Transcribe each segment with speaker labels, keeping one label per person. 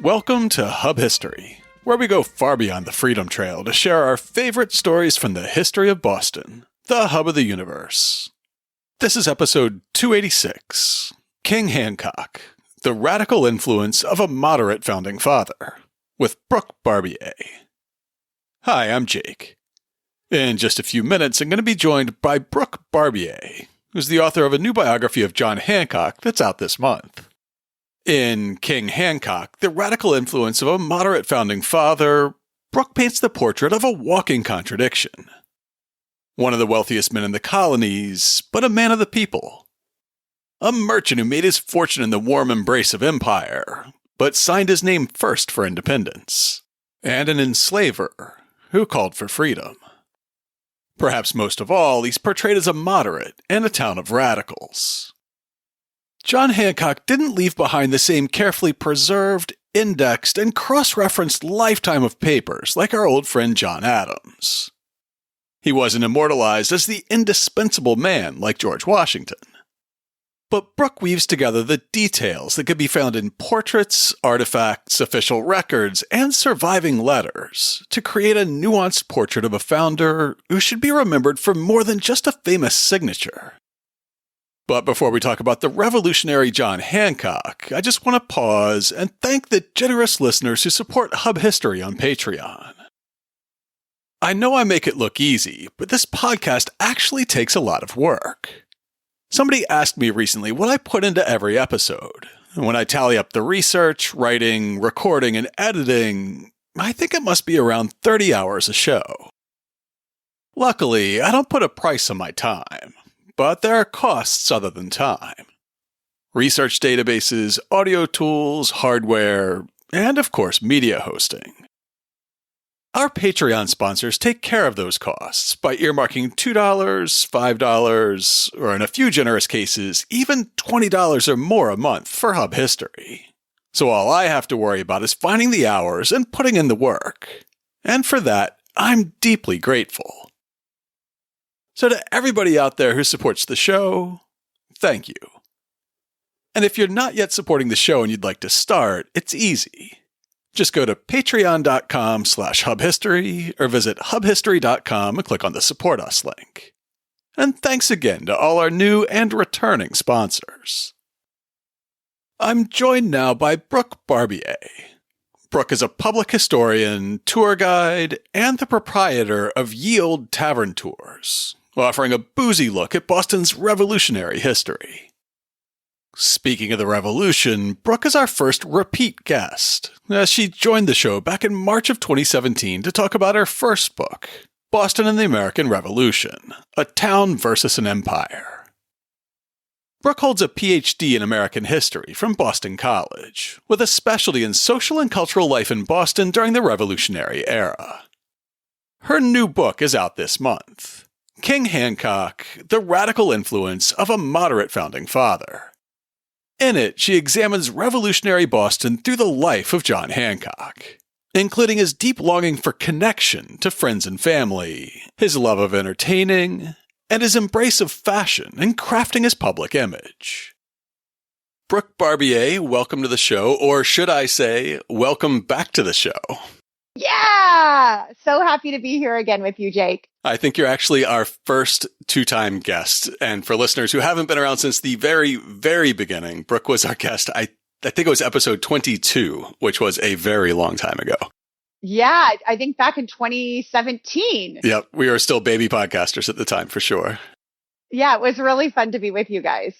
Speaker 1: Welcome to Hub History, where we go far beyond the Freedom Trail to share our favorite stories from the history of Boston, the hub of the universe. This is episode 286, King Hancock, the radical influence of a moderate founding father, with Brooke Barbier. Hi, I'm Jake. In just a few minutes, I'm going to be joined by Brooke Barbier, who's the author of a new biography of John Hancock that's out this month. In King Hancock, the radical influence of a moderate founding father, Brooke paints the portrait of a walking contradiction. One of the wealthiest men in the colonies, but a man of the people. A merchant who made his fortune in the warm embrace of empire, but signed his name first for independence. And an enslaver who called for freedom. Perhaps most of all, he's portrayed as a moderate in a town of radicals. John Hancock didn't leave behind the same carefully preserved, indexed, and cross-referenced lifetime of papers like our old friend John Adams. He wasn't immortalized as the indispensable man like George Washington. But Brooke weaves together the details that could be found in portraits, artifacts, official records, and surviving letters to create a nuanced portrait of a founder who should be remembered for more than just a famous signature. But before we talk about the revolutionary John Hancock, I just want to pause and thank the generous listeners who support Hub History on Patreon. I know I make it look easy, but this podcast actually takes a lot of work. Somebody asked me recently what I put into every episode, and when I tally up the research, writing, recording, and editing, I think it must be around 30 hours a show. Luckily, I don't put a price on my time. But there are costs other than time. Research databases, audio tools, hardware, and of course media hosting. Our Patreon sponsors take care of those costs by earmarking $2, $5, or in a few generous cases, even $20 or more a month for Hub History. So all I have to worry about is finding the hours and putting in the work. And for that, I'm deeply grateful. So to everybody out there who supports the show, thank you. And if you're not yet supporting the show and you'd like to start, it's easy. Just go to patreon.com/hubhistory or visit hubhistory.com and click on the Support Us link. And thanks again to all our new and returning sponsors. I'm joined now by Brooke Barbier. Brooke is a public historian, tour guide, and the proprietor of Ye Olde Tavern Tours, offering a boozy look at Boston's revolutionary history. Speaking of the Revolution, Brooke is our first repeat guest, as she joined the show back in March of 2017 to talk about her first book, Boston and the American Revolution, A Town versus an Empire. Brooke holds a PhD in American history from Boston College, with a specialty in social and cultural life in Boston during the Revolutionary era. Her new book is out this month, King Hancock, the radical influence of a moderate founding father. In it, she examines revolutionary Boston through the life of John Hancock, including his deep longing for connection to friends and family, his love of entertaining, and his embrace of fashion and crafting his public image. Brooke Barbier, welcome to the show, or should I say, welcome back to the show.
Speaker 2: Yeah! So happy to be here again with you, Jake.
Speaker 1: I think you're actually our first two-time guest. And for listeners who haven't been around since the very, very beginning, Brooke was our guest. I think it was episode 22, which was a very long time ago.
Speaker 2: Yeah, I think back in 2017.
Speaker 1: Yep, we were still baby podcasters at the time, for sure.
Speaker 2: Yeah, it was really fun to be with you guys.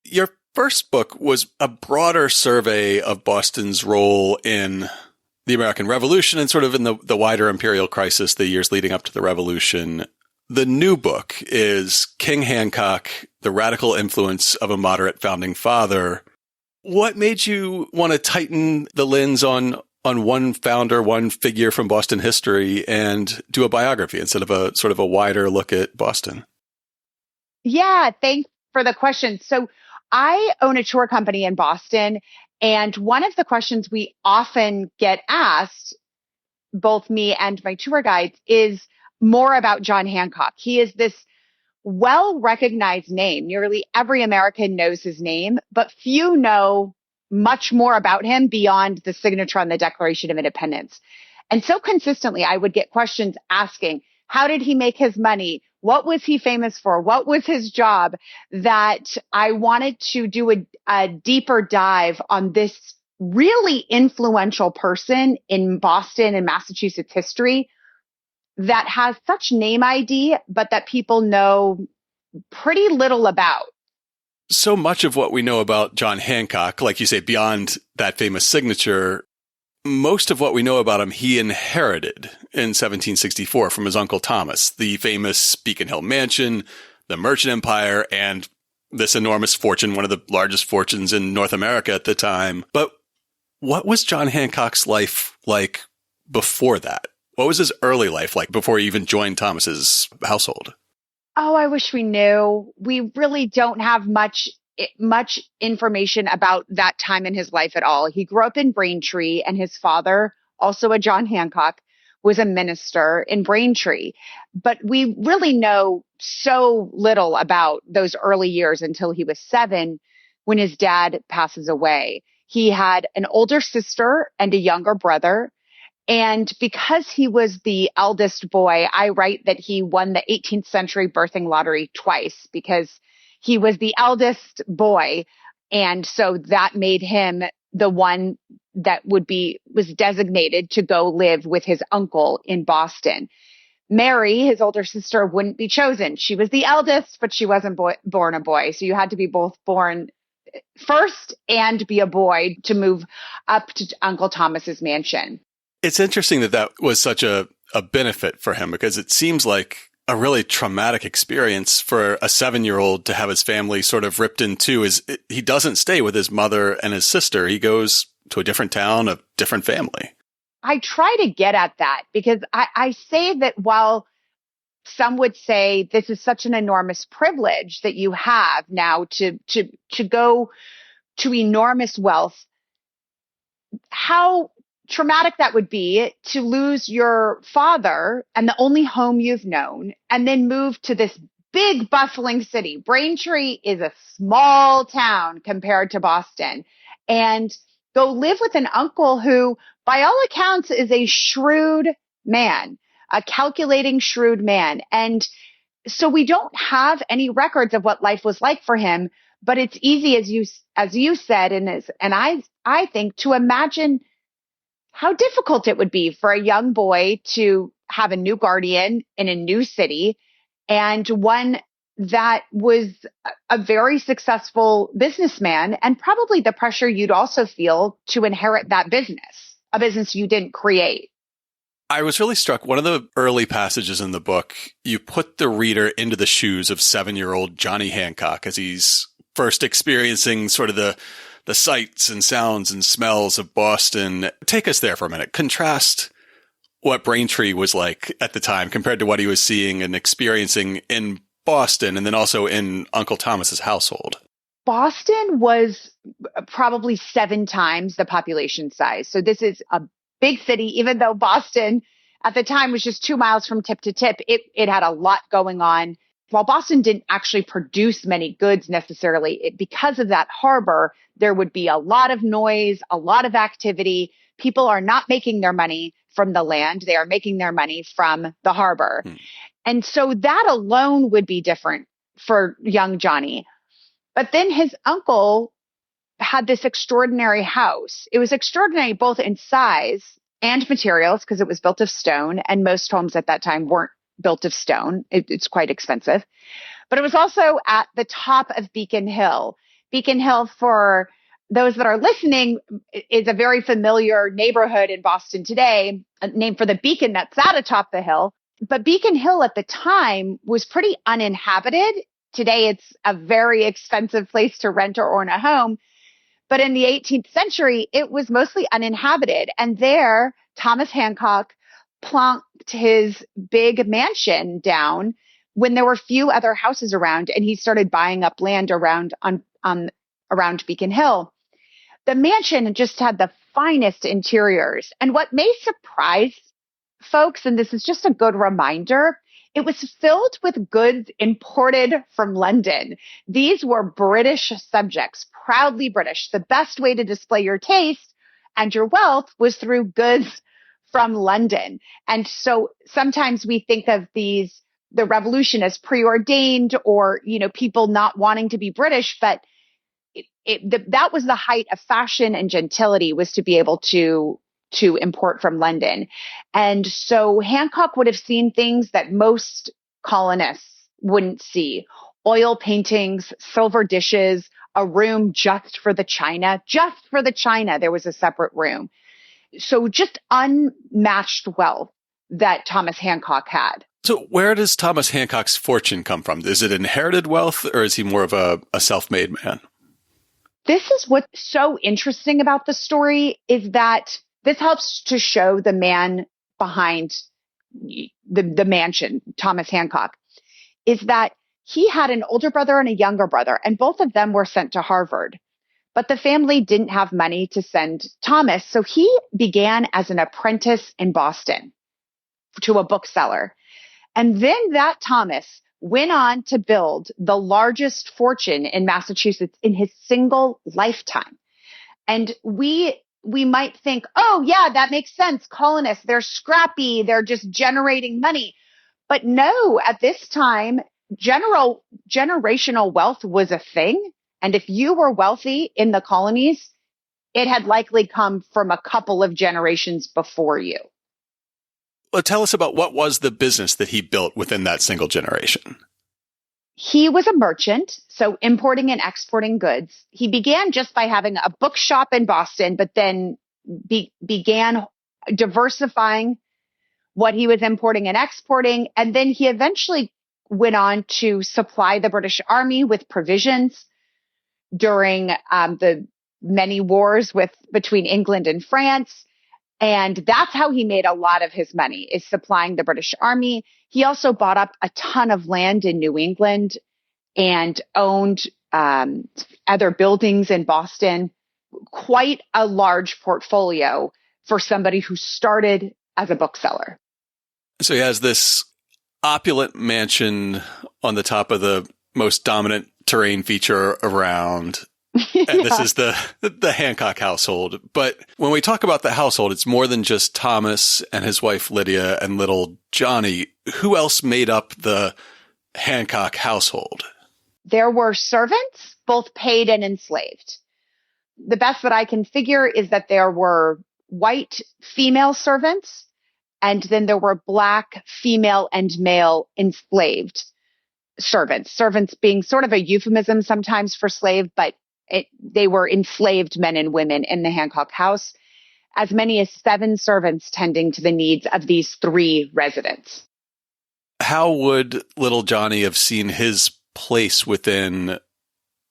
Speaker 1: Your first book was a broader survey of Boston's role in the American Revolution and sort of in the wider imperial crisis, the years leading up to the Revolution. The new book is King Hancock, the radical influence of a moderate founding father. What made you want to tighten the lens on one founder, one figure from Boston history and do a biography instead of a sort of a wider look at Boston?
Speaker 2: Yeah, thanks for the question. So I own a tour company in Boston. And one of the questions we often get asked, both me and my tour guides, is more about John Hancock. He is this well-recognized name. Nearly every American knows his name, but few know much more about him beyond the signature on the Declaration of Independence. And so consistently, I would get questions asking, how did he make his money? What was he famous for? What was his job? That I wanted to do a deeper dive on this really influential person in Boston and Massachusetts history that has such name ID, but that people know pretty little about.
Speaker 1: So much of what we know about John Hancock, like you say, beyond that famous signature, most of what we know about him, he inherited in 1764 from his uncle Thomas, the famous Beacon Hill mansion, the merchant empire, and this enormous fortune, one of the largest fortunes in North America at the time. But what was John Hancock's life like before that? What was his early life like before he even joined Thomas's household?
Speaker 2: Oh, I wish we knew. We really don't have much information about that time in his life at all. He grew up in Braintree, and his father, also a John Hancock, was a minister in Braintree. But we really know so little about those early years until he was 7 when his dad passes away. He had an older sister and a younger brother. And because he was the eldest boy, I write that he won the 18th century birthing lottery twice because he was the eldest boy. And so that made him the one that was designated to go live with his uncle in Boston. Mary, his older sister, wouldn't be chosen. She was the eldest, but she wasn't born a boy. So you had to be both born first and be a boy to move up to Uncle Thomas's mansion.
Speaker 1: It's interesting that that was such a benefit for him, because it seems like a really traumatic experience for a 7-year-old to have his family sort of ripped in two. He doesn't stay with his mother and his sister. He goes to a different town, a different family.
Speaker 2: I try to get at that because I say that while some would say this is such an enormous privilege that you have now to go to enormous wealth, how traumatic that would be to lose your father and the only home you've known and then move to this big bustling city. Braintree is a small town compared to Boston, and go live with an uncle who, by all accounts, is a shrewd man, a calculating, shrewd man. And so we don't have any records of what life was like for him, but it's easy, as you said, and I think, to imagine how difficult it would be for a young boy to have a new guardian in a new city, and one that was a very successful businessman, and probably the pressure you'd also feel to inherit that business, a business you didn't create.
Speaker 1: I was really struck. One of the early passages in the book, you put the reader into the shoes of 7-year-old Johnny Hancock as he's first experiencing sort of the sights and sounds and smells of Boston. Take us there for a minute. Contrast what Braintree was like at the time compared to what he was seeing and experiencing in Boston, and then also in Uncle Thomas's household.
Speaker 2: Boston was probably 7 times the population size. So this is a big city, even though Boston at the time was just 2 miles from tip to tip. It had a lot going on. While Boston didn't actually produce many goods necessarily, because of that harbor, there would be a lot of noise, a lot of activity. People are not making their money from the land. They are making their money from the harbor. And so that alone would be different for young Johnny. But then his uncle had this extraordinary house. It was extraordinary both in size and materials because it was built of stone, and most homes at that time weren't built of stone. It's quite expensive. But it was also at the top of Beacon Hill. Beacon Hill, for those that are listening, is a very familiar neighborhood in Boston today, named for the beacon that sat atop the hill. But Beacon Hill at the time was pretty uninhabited. Today, it's a very expensive place to rent or own a home. But in the 18th century, it was mostly uninhabited. And there, Thomas Hancock plonked his big mansion down when there were few other houses around, and he started buying up land around Beacon Hill. The mansion just had the finest interiors. And what may surprise folks, and this is just a good reminder, It was filled with goods imported from London. These were British subjects, proudly British. The best way to display your taste and your wealth was through goods from London. And so sometimes we think of the revolution as preordained or, people not wanting to be British, but that was the height of fashion and gentility, was to be able to import from London. And so Hancock would have seen things that most colonists wouldn't see: oil paintings, silver dishes, a room just for the china. Just for the china, there was a separate room. So just unmatched wealth that Thomas Hancock had.
Speaker 1: So where does Thomas Hancock's fortune come from? Is it inherited wealth, or is he more of a self-made man?
Speaker 2: This is what's so interesting about the story, is that this helps to show the man behind the mansion, Thomas Hancock, is that he had an older brother and a younger brother, and both of them were sent to Harvard. But the family didn't have money to send Thomas, so he began as an apprentice in Boston to a bookseller. And then that Thomas went on to build the largest fortune in Massachusetts in his single lifetime. And we might think, oh, yeah, that makes sense. Colonists, they're scrappy. They're just generating money. But no, at this time, generational wealth was a thing. And if you were wealthy in the colonies, it had likely come from a couple of generations before you.
Speaker 1: Well, tell us about what was the business that he built within that single generation.
Speaker 2: He was a merchant, so importing and exporting goods. He began just by having a bookshop in Boston, but then began diversifying what he was importing and exporting. And then he eventually went on to supply the British Army with provisions during the many wars between England and France. And that's how he made a lot of his money, is supplying the British Army. He also bought up a ton of land in New England and owned other buildings in Boston. Quite a large portfolio for somebody who started as a bookseller.
Speaker 1: So he has this opulent mansion on the top of the most dominant terrain feature around.
Speaker 2: Yeah.
Speaker 1: And this is the Hancock household. But when we talk about the household, it's more than just Thomas and his wife Lydia and little Johnny. Who else made up the Hancock household?
Speaker 2: There were servants, both paid and enslaved. The best that I can figure is that there were white female servants, and then there were black female and male enslaved servants. Servants being sort of a euphemism sometimes for slave, but they were enslaved men and women in the Hancock house, as many as 7 servants tending to the needs of these 3 residents.
Speaker 1: How would little Johnny have seen his place within,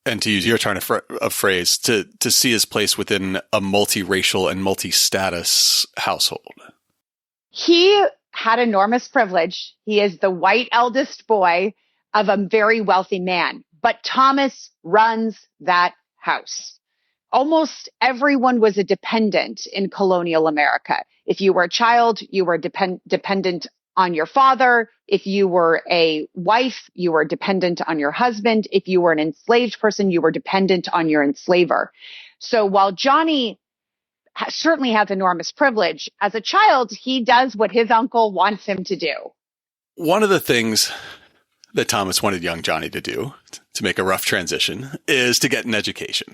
Speaker 1: and to use your turn of phrase, to see his place within a multiracial and multi-status household?
Speaker 2: He had enormous privilege. He is the white eldest boy of a very wealthy man, but Thomas runs that house. Almost everyone was a dependent in colonial America. If you were a child, you were dependent on your father. If you were a wife, you were dependent on your husband. If you were an enslaved person, you were dependent on your enslaver. So while Johnny certainly has enormous privilege, as a child, he does what his uncle wants him to do.
Speaker 1: One of the things that Thomas wanted young Johnny to do, to make a rough transition, is to get an education.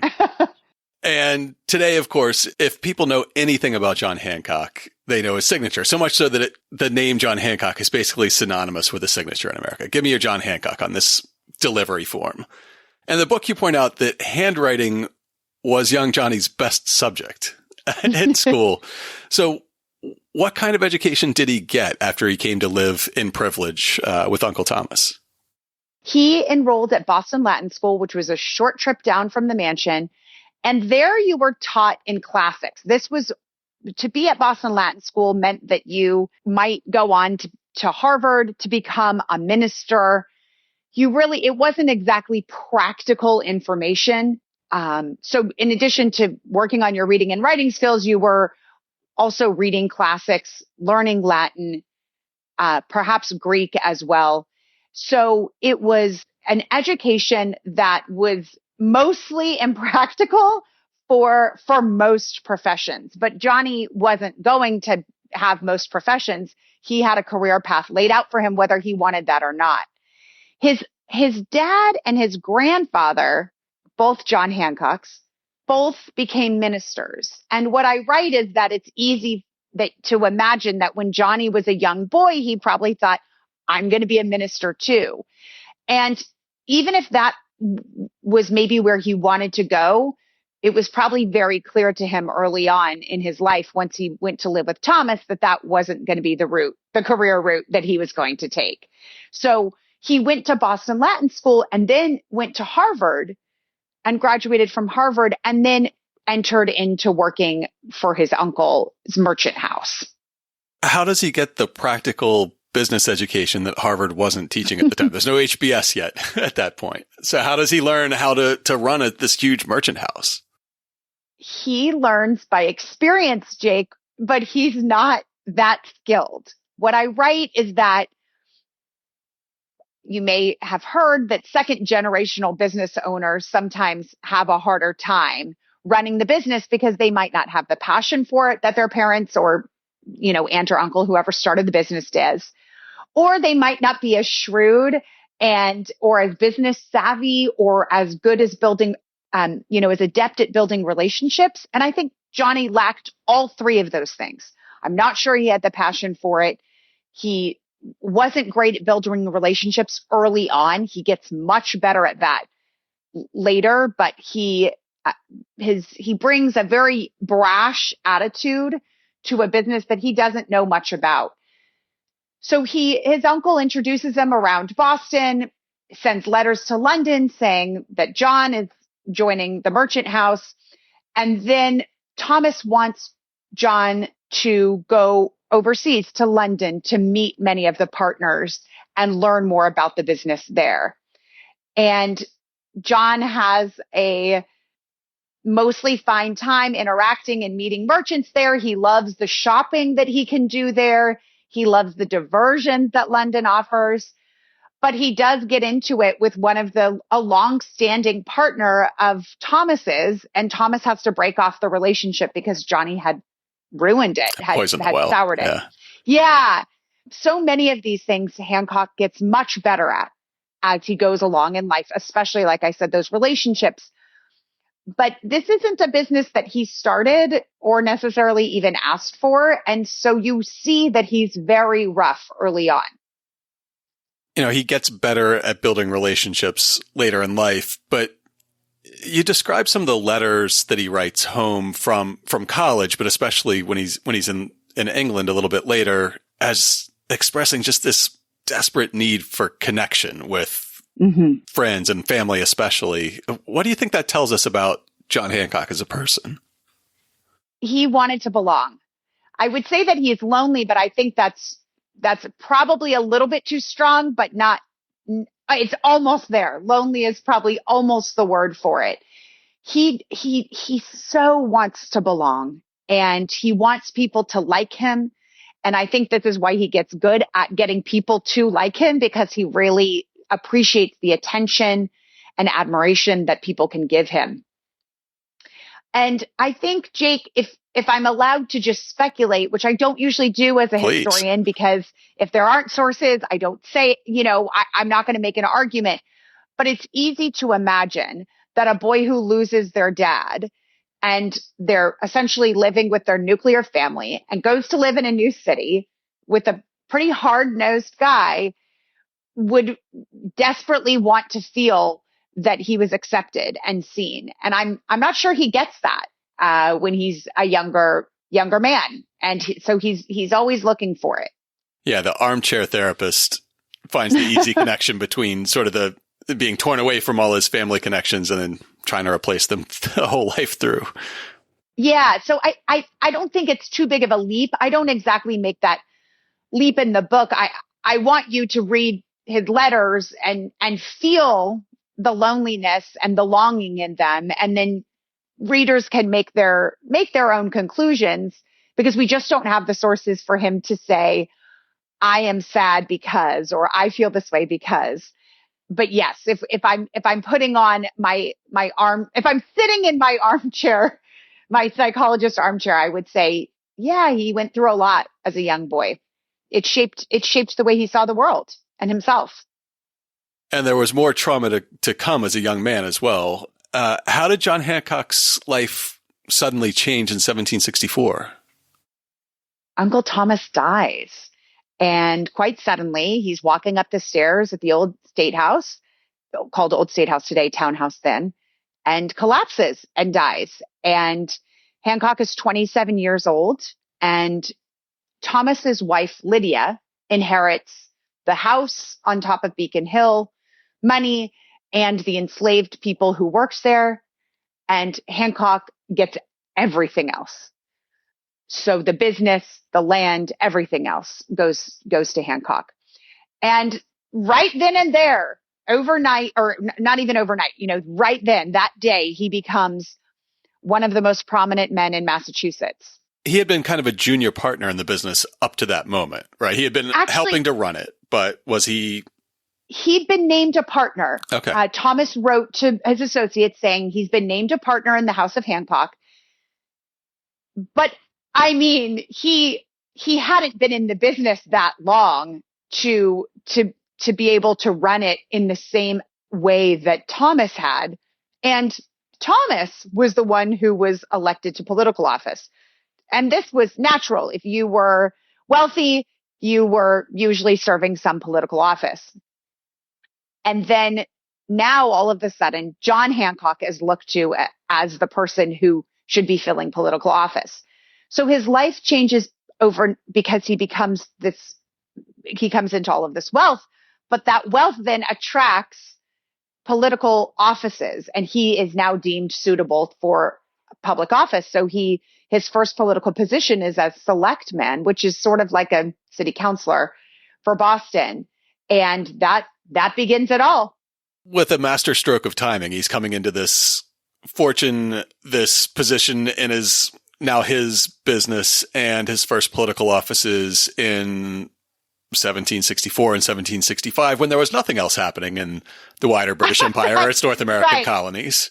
Speaker 1: And today, of course, if people know anything about John Hancock, they know his signature. So much so that the name John Hancock is basically synonymous with a signature in America. Give me your John Hancock on this delivery form. And in the book, you point out that handwriting was young Johnny's best subject in school. So what kind of education did he get after he came to live in privilege with Uncle Thomas?
Speaker 2: He enrolled at Boston Latin School, which was a short trip down from the mansion. And there you were taught in classics. This was, to be at Boston Latin School meant that you might go on to Harvard to become a minister. It wasn't exactly practical information. So in addition to working on your reading and writing skills, you were also reading classics, learning Latin. perhaps Greek as well. So it was an education that was mostly impractical for most professions. But Johnny wasn't going to have most professions. He had a career path laid out for him, whether he wanted that or not. His dad and his grandfather, both John Hancocks, both became ministers. And what I write is that it's easy to imagine that when Johnny was a young boy, he probably thought, I'm going to be a minister too. And even if that was maybe where he wanted to go, it was probably very clear to him early on in his life, once he went to live with Thomas, that that wasn't going to be the career route that he was going to take. So he went to Boston Latin School and then went to Harvard and graduated from Harvard and then entered into working for his uncle's merchant house.
Speaker 1: How does he get the practical business education that Harvard wasn't teaching at the time? There's no HBS yet at that point. So how does he learn how to run this huge merchant house?
Speaker 2: He learns by experience, Jake, but he's not that skilled. What I write is that you may have heard that second generational business owners sometimes have a harder time running the business because they might not have the passion for it that their parents or, aunt or uncle, whoever started the business does, or they might not be as shrewd or as business savvy or as good as building, as adept at building relationships. And I think Johnny lacked all three of those things. I'm not sure he had the passion for it. He wasn't great at building relationships early on. He gets much better at that later, but he brings a very brash attitude to a business that he doesn't know much about. So his uncle introduces him around Boston, sends letters to London saying that John is joining the merchant house. And then Thomas wants John to go overseas to London to meet many of the partners and learn more about the business there. And John has a mostly fine time interacting and meeting merchants there. He loves the shopping that he can do there. He loves the diversions that London offers. But he does get into it with a long-standing partner of Thomas's, and Thomas has to break off the relationship because Johnny had ruined it, had soured it. Yeah. So many of these things Hancock gets much better at as he goes along in life, especially, like I said, those relationships. But this isn't a business that he started or necessarily even asked for. And so you see that he's very rough early on.
Speaker 1: He gets better at building relationships later in life, but you describe some of the letters that he writes home from college, but especially when he's in England a little bit later, as expressing just this desperate need for connection with friends and family, especially. What do you think that tells us about John Hancock as a person?
Speaker 2: He wanted to belong. I would say that he is lonely, but I think that's probably a little bit too strong, but not, it's almost there. Lonely is probably almost the word for it. He so wants to belong, and he wants people to like him. And I think this is why he gets good at getting people to like him, because he really appreciates the attention and admiration that people can give him. And I think, Jake, if I'm allowed to just speculate, which I don't usually do as a historian, because if there aren't sources, I don't say, I'm not going to make an argument. But it's easy to imagine that a boy who loses their dad and they're essentially living with their nuclear family and goes to live in a new city with a pretty hard-nosed guy would desperately want to feel that he was accepted and seen. And I'm not sure he gets that when he's a younger man. And so he's always looking for it.
Speaker 1: Yeah, the armchair therapist finds the easy connection between sort of the being torn away from all his family connections and then trying to replace them the whole life through.
Speaker 2: Yeah, so I don't think it's too big of a leap. I don't exactly make that leap in the book. I want you to read his letters and feel the loneliness and the longing in them, and then readers can make their own conclusions, because we just don't have the sources for him to say, I am sad because, or I feel this way because. But yes, if I'm putting on my arm, if I'm sitting in my armchair, my psychologist armchair, I would say, yeah, he went through a lot as a young boy. It shaped the way he saw the world and himself.
Speaker 1: And there was more trauma to come as a young man as well. How did John Hancock's life suddenly change in 1764?
Speaker 2: Uncle Thomas dies. And quite suddenly, he's walking up the stairs at the old state house, called Old State House today, townhouse then, and collapses and dies. And Hancock is 27 years old, and Thomas's wife, Lydia, inherits the house on top of Beacon Hill, money, and the enslaved people who works there. And Hancock gets everything else. So the business, the land, everything else goes to Hancock. And right then and there, overnight, or not even overnight, right then, that day, he becomes one of the most prominent men in Massachusetts.
Speaker 1: He had been kind of a junior partner in the business up to that moment, right? He had been helping to run it, but was he?
Speaker 2: He'd been named a partner.
Speaker 1: Okay.
Speaker 2: Thomas wrote to his associates saying he's been named a partner in the House of Hancock. But I mean, he hadn't been in the business that long to be able to run it in the same way that Thomas had. And Thomas was the one who was elected to political office. And this was natural. If you were wealthy, you were usually serving some political office. And then now all of a sudden, John Hancock is looked to as the person who should be filling political office. So his life changes over because he comes into all of this wealth, but that wealth then attracts political offices, and he is now deemed suitable for public office. So his first political position is as selectman, which is sort of like a city councilor for Boston. And that begins it all.
Speaker 1: With a master stroke of timing, he's coming into this fortune, this position in his business, and his first political offices in 1764 and 1765, when there was nothing else happening in the wider British Empire or its North American colonies.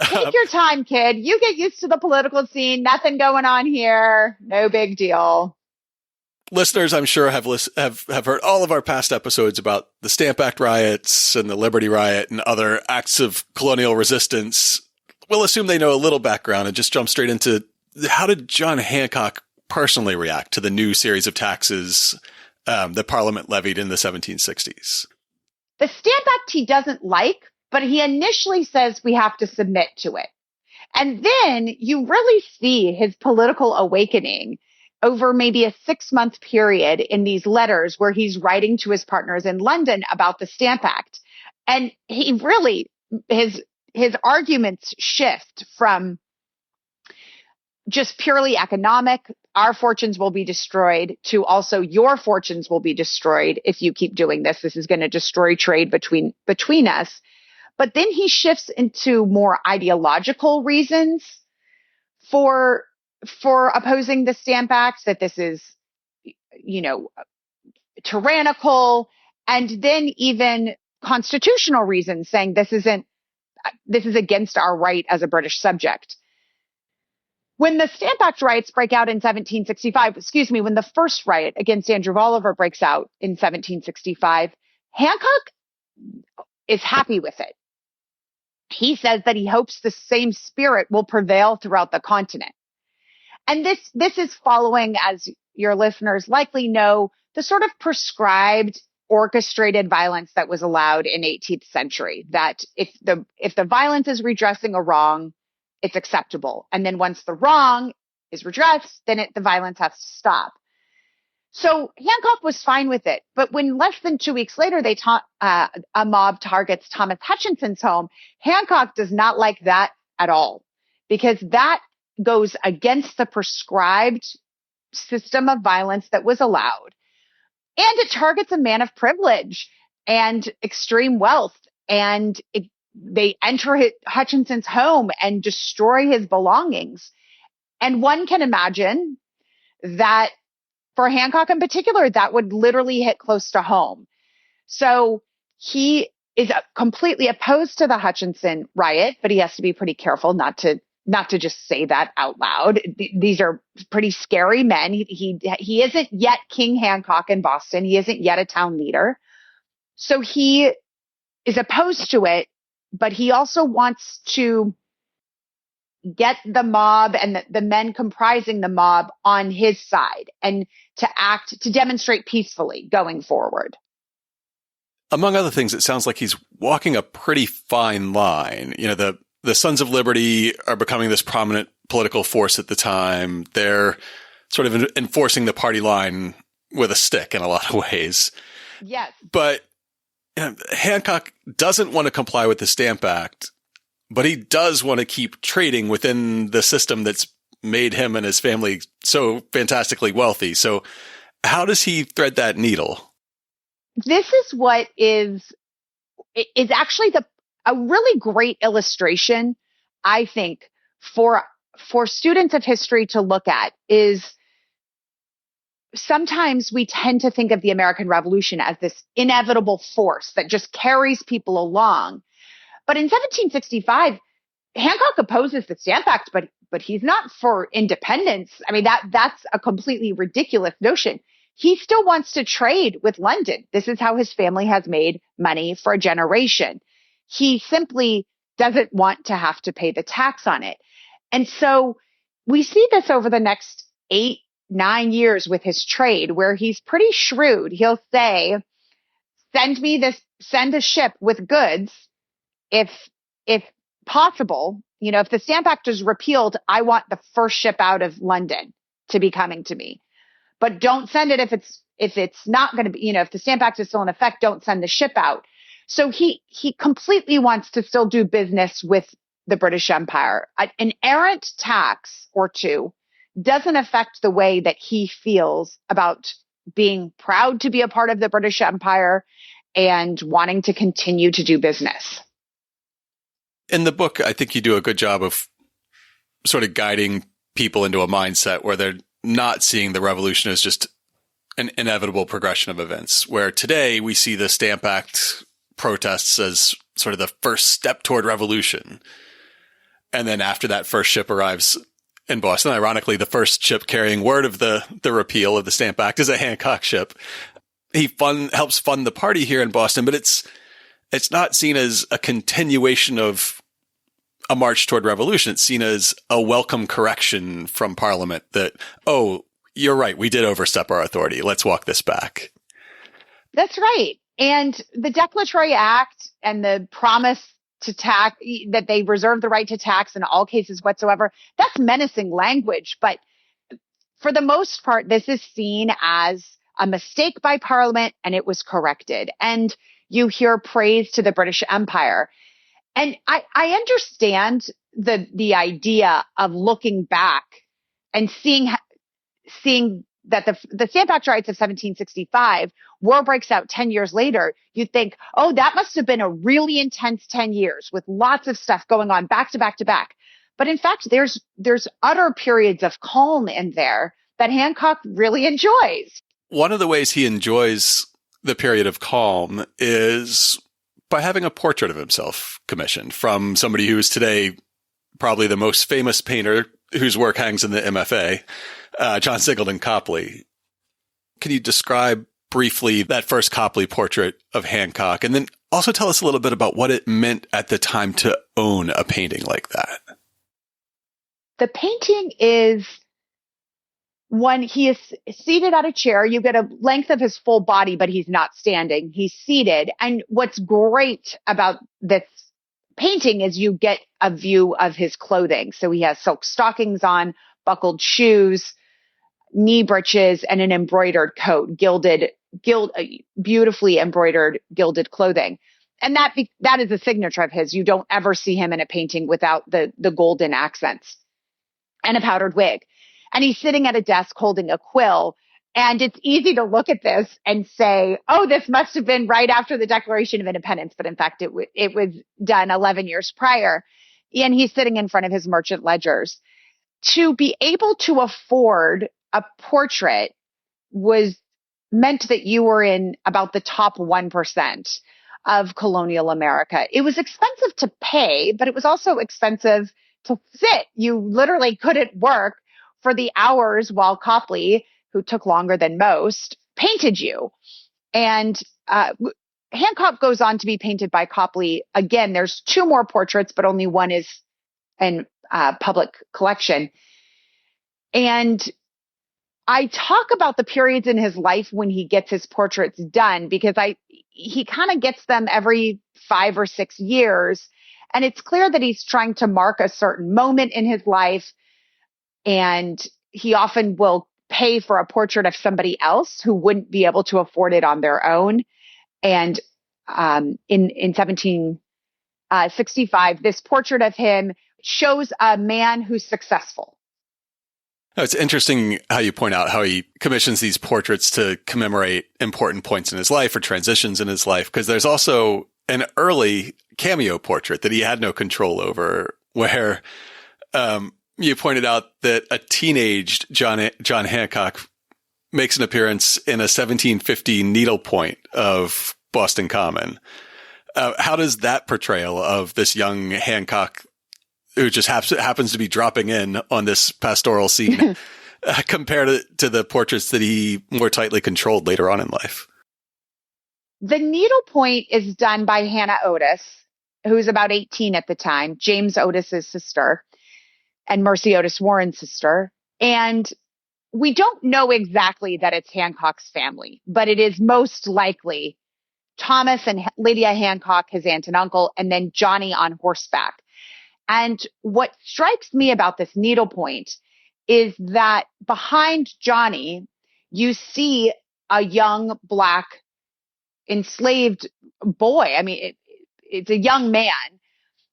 Speaker 2: Take your time, kid. You get used to the political scene. Nothing going on here. No big deal.
Speaker 1: Listeners, I'm sure, have heard all of our past episodes about the Stamp Act riots and the Liberty Riot and other acts of colonial resistance. We'll assume they know a little background and just jump straight into how did John Hancock personally react to the new series of taxes that Parliament levied in the 1760s?
Speaker 2: The Stamp Act he doesn't like, but he initially says we have to submit to it. And then you really see his political awakening over maybe a 6-month period in these letters where he's writing to his partners in London about the Stamp Act. And he really, his arguments shift from just purely economic, our fortunes will be destroyed, to also your fortunes will be destroyed if you keep doing this. This is going to destroy trade between us. But then he shifts into more ideological reasons for opposing the Stamp Act, that this is, tyrannical, and then even constitutional reasons saying this is against our right as a British subject. When the Stamp Act riots break out in 1765, when the first riot against Andrew Oliver breaks out in 1765, Hancock is happy with it. He says that he hopes the same spirit will prevail throughout the continent. And this is following, as your listeners likely know, the sort of prescribed orchestrated violence that was allowed in 18th century, that if the violence is redressing a wrong, it's acceptable. And then once the wrong is redressed, then the violence has to stop. So Hancock was fine with it. But when less than 2 weeks later, a mob targets Thomas Hutchinson's home, Hancock does not like that at all, because that goes against the prescribed system of violence that was allowed. And it targets a man of privilege and extreme wealth. And they enter Hutchinson's home and destroy his belongings. And one can imagine that for Hancock in particular, that would literally hit close to home. So he is completely opposed to the Hutchinson riot, but he has to be pretty careful not to just say that out loud. These are pretty scary men. He isn't yet King Hancock in Boston. He isn't yet a town leader. So he is opposed to it, but he also wants to get the mob and the men comprising the mob on his side and to demonstrate peacefully going forward.
Speaker 1: Among other things, it sounds like he's walking a pretty fine line. The Sons of Liberty are becoming this prominent political force at the time. They're sort of enforcing the party line with a stick in a lot of ways.
Speaker 2: Yes.
Speaker 1: But Hancock doesn't want to comply with the Stamp Act, but he does want to keep trading within the system that's made him and his family so fantastically wealthy. So how does he thread that needle?
Speaker 2: This is what is actually a really great illustration, I think, for students of history to look at. Is sometimes we tend to think of the American Revolution as this inevitable force that just carries people along. But in 1765, Hancock opposes the Stamp Act, but he's not for independence. I mean, that's a completely ridiculous notion. He still wants to trade with London. This is how his family has made money for a generation. He simply doesn't want to have to pay the tax on it. And so we see this over the next 8-9 years with his trade, where he's pretty shrewd. He'll say, send a ship with goods if possible. If the Stamp Act is repealed, I want the first ship out of London to be coming to me. But don't send it if it's not going to be, if the Stamp Act is still in effect, don't send the ship out. So he completely wants to still do business with the British Empire. An errant tax or two doesn't affect the way that he feels about being proud to be a part of the British Empire and wanting to continue to do business.
Speaker 1: In the book, I think you do a good job of sort of guiding people into a mindset where they're not seeing the revolution as just an inevitable progression of events, where today we see the Stamp Act protests as sort of the first step toward revolution. And then after that first ship arrives in Boston, ironically, the first ship carrying word of the repeal of the Stamp Act is a Hancock ship. He helps fund the party here in Boston, but it's not seen as a continuation of a march toward revolution. It's seen as a welcome correction from Parliament that, oh, you're right, we did overstep our authority. Let's walk this back.
Speaker 2: That's right. And the Declaratory Act and the promise to tax, that they reserve the right to tax in all cases whatsoever, that's menacing language. But for the most part, this is seen as a mistake by Parliament, and it was corrected. And you hear praise to the British Empire. And I understand the idea of looking back and seeing that the Stamp Act rights of 1765, war breaks out 10 years later. You'd think, oh, that must have been a really intense 10 years with lots of stuff going on back to back to back. But in fact, there's utter periods of calm in there that Hancock really enjoys.
Speaker 1: One of the ways he enjoys the period of calm is by having a portrait of himself commissioned from somebody who is today probably the most famous painter whose work hangs in the MFA, John Singleton Copley. Can you describe briefly that first Copley portrait of Hancock, and then also tell us a little bit about what it meant at the time to own a painting like that?
Speaker 2: The painting is when he is seated at a chair. You get a length of his full body, but he's not standing. He's seated. And what's great about this painting is you get a view of his clothing. So he has silk stockings on, buckled shoes, knee breeches, and an embroidered coat, beautifully embroidered gilded clothing. And that is a signature of his. You don't ever see him in a painting without the golden accents, and a powdered wig. And he's sitting at a desk holding a quill. And it's easy to look at this and say, oh, this must have been right after the Declaration of Independence. But in fact, it was done 11 years prior. And he's sitting in front of his merchant ledgers. To be able to afford a portrait was meant that you were in about the top 1% of colonial America. It was expensive to pay, but it was also expensive to sit. You literally couldn't work for the hours while Copley, who took longer than most, painted you. And Hancock goes on to be painted by Copley. Again, there's two more portraits, but only one is in public collection. And I talk about the periods in his life when he gets his portraits done because he kind of gets them every 5 or 6 years. And it's clear that he's trying to mark a certain moment in his life. And he often will pay for a portrait of somebody else who wouldn't be able to afford it on their own. And in 1765, this portrait of him shows a man who's successful.
Speaker 1: It's interesting how you point out how he commissions these portraits to commemorate important points in his life or transitions in his life, because there's also an early cameo portrait that he had no control over, where you pointed out that a teenaged John Hancock makes an appearance in a 1750 needlepoint of Boston Common. How does that portrayal of this young Hancock, who just happens to be dropping in on this pastoral scene, compared to the portraits that he more tightly controlled later on in life?
Speaker 2: The needlepoint is done by Hannah Otis, who's about 18 at the time, James Otis's sister, and Mercy Otis Warren's sister. And we don't know exactly that it's Hancock's family, but it is most likely Thomas and Lydia Hancock, his aunt and uncle, and then Johnny on horseback. And what strikes me about this needlepoint is that behind Johnny, you see a young Black enslaved boy. I mean, it's a young man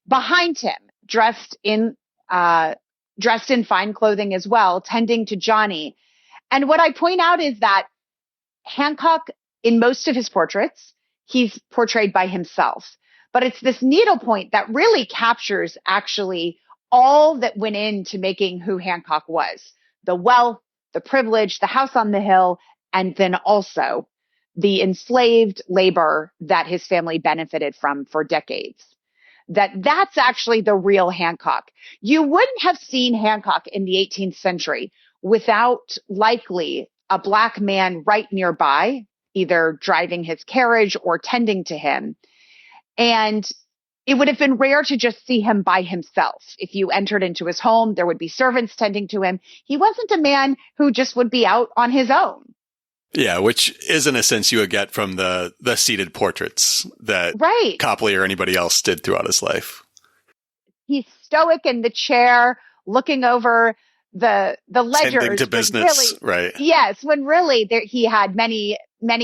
Speaker 2: behind him, dressed in fine clothing as well, tending to Johnny. And what I point out is that Hancock, in most of his portraits, he's portrayed by himself. But it's this needlepoint that really captures actually all that went into making who Hancock was: the wealth, the privilege, the house on the hill, and then also the enslaved labor that his family benefited from for decades. That's actually the real Hancock. You wouldn't have seen Hancock in the 18th century without likely a Black man right nearby, either driving his carriage or tending to him. And it would have been rare to just see him by himself. If you entered into his home, there would be servants tending to him. He wasn't a man who just would be out on his own.
Speaker 1: Yeah, which is in a sense you would get from the seated portraits that
Speaker 2: Right.
Speaker 1: Copley or anybody else did throughout his life.
Speaker 2: He's stoic in the chair, looking over the ledgers.
Speaker 1: Tending to business, right?
Speaker 2: Yes, when really he had many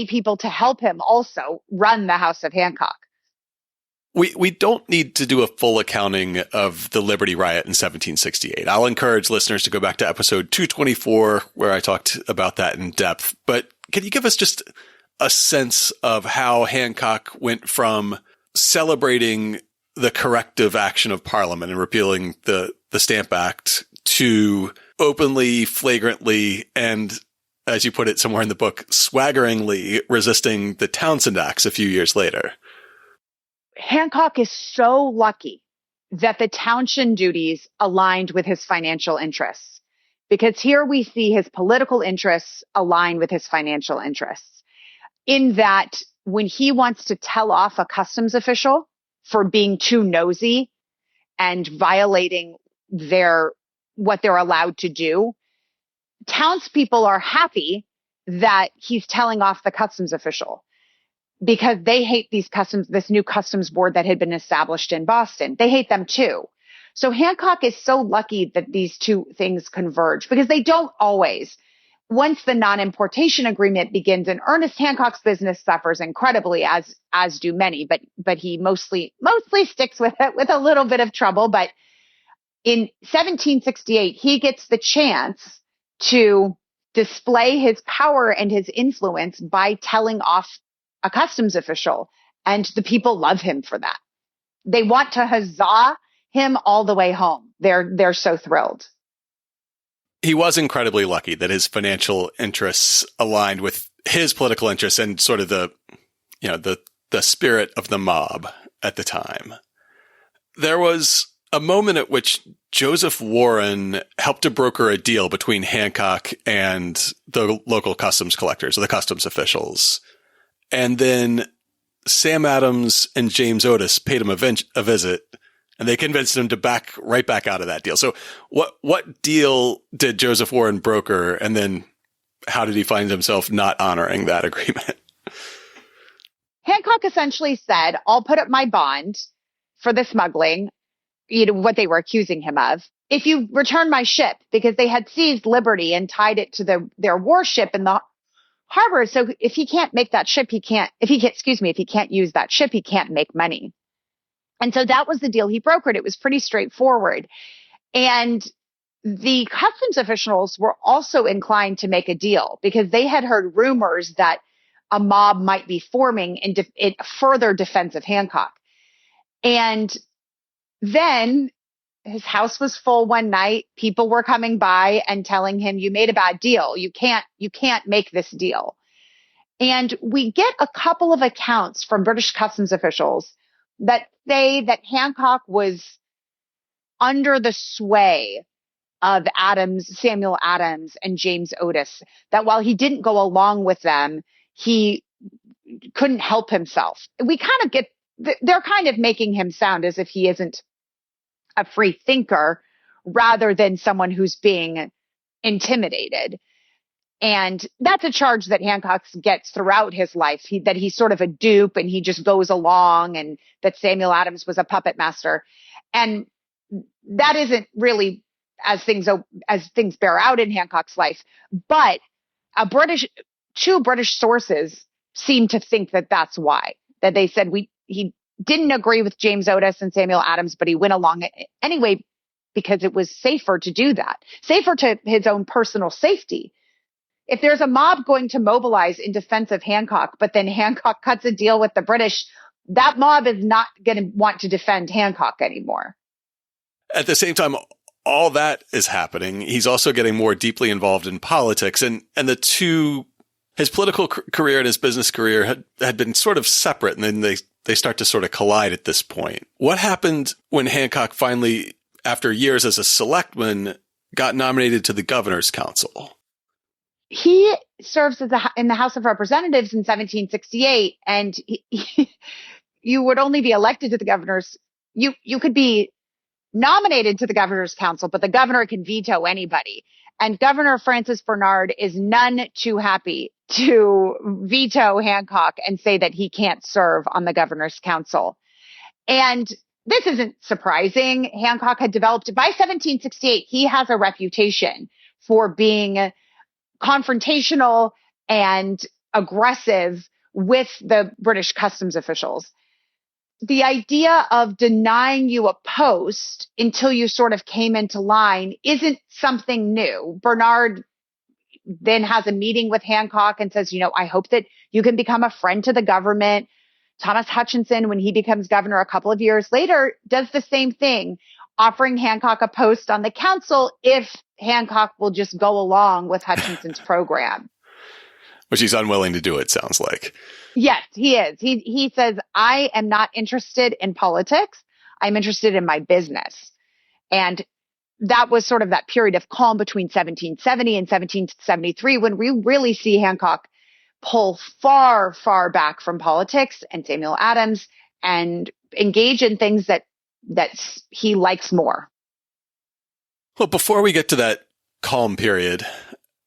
Speaker 2: people to help him also run the House of Hancock.
Speaker 1: We don't need to do a full accounting of the Liberty Riot in 1768. I'll encourage listeners to go back to episode 224, where I talked about that in depth. But can you give us just a sense of how Hancock went from celebrating the corrective action of Parliament and repealing the Stamp Act to openly, flagrantly, and, as you put it somewhere in the book, swaggeringly resisting the Townshend Acts a few years later?
Speaker 2: Hancock is so lucky that the Townshend duties aligned with his financial interests, because here we see his political interests align with his financial interests, in that when he wants to tell off a customs official for being too nosy and violating what they're allowed to do, townspeople are happy that he's telling off the customs official, because they hate this new customs board that had been established in Boston. They hate them too. So Hancock is so lucky that these two things converge, because they don't always. Once the non-importation agreement begins in earnest, Hancock's business suffers incredibly, as do many, but he mostly sticks with it with a little bit of trouble. But in 1768, he gets the chance to display his power and his influence by telling off a customs official, and the people love him for that. They want to huzzah him all the way home. They're so thrilled.
Speaker 1: he was incredibly lucky that his financial interests aligned with his political interests and sort of the spirit of the mob at the time. There was a moment at which Joseph Warren helped to broker a deal between Hancock and the local customs collectors or the customs officials. And then Sam Adams and James Otis paid him a visit, and they convinced him to back right back out of that deal. So what deal did Joseph Warren broker, and then how did he find himself not honoring that agreement?
Speaker 2: Hancock essentially said, I'll put up my bond for the smuggling, what they were accusing him of, if you return my ship, because they had seized Liberty and tied it to their warship in the harbor. So if he can't make that ship, if he can't use that ship, he can't make money. And so that was the deal he brokered. It was pretty straightforward. And the customs officials were also inclined to make a deal because they had heard rumors that a mob might be forming in further defense of Hancock. And then his house was full one night. People were coming by and telling him, you made a bad deal. You can't make this deal. And we get a couple of accounts from British customs officials that say that Hancock was under the sway of Samuel Adams and James Otis, that while he didn't go along with them, he couldn't help himself. We kind of get, they're kind of making him sound as if he isn't a free thinker rather than someone who's being intimidated. And that's a charge that Hancock gets throughout his life, that he's sort of a dupe and he just goes along, and that Samuel Adams was a puppet master. And that isn't really as things bear out in Hancock's life. But two British sources seem to think that that's why, that they said he didn't agree with James Otis and Samuel Adams, but he went along anyway because it was safer to do that, safer to his own personal safety. If there's a mob going to mobilize in defense of Hancock, but then Hancock cuts a deal with the British, that mob is not going to want to defend Hancock anymore.
Speaker 1: At the same time, all that is happening. He's also getting more deeply involved in politics, and his political career and his business career had been sort of separate, and then they start to sort of collide at this point. What happened when Hancock finally, after years as a selectman, got nominated to the governor's council?
Speaker 2: He serves in the House of Representatives in 1768, and you would only be elected to the governor's. You could be nominated to the governor's council, but the governor can veto anybody. And Governor Francis Bernard is none too happy to veto Hancock and say that he can't serve on the governor's council. And this isn't surprising. Hancock had developed, by 1768, he has a reputation for being confrontational and aggressive with the British customs officials. The idea of denying you a post until you sort of came into line isn't something new. Bernard then has a meeting with Hancock and says, I hope that you can become a friend to the government. Thomas Hutchinson, when he becomes governor a couple of years later, does the same thing, offering Hancock a post on the council if Hancock will just go along with Hutchinson's program.
Speaker 1: Which he's unwilling to do, it sounds like.
Speaker 2: Yes, he is. He says, I am not interested in politics. I'm interested in my business. And that was sort of that period of calm between 1770 and 1773 when we really see Hancock pull far, far back from politics and Samuel Adams and engage in things that he likes more.
Speaker 1: Well, before we get to that calm period,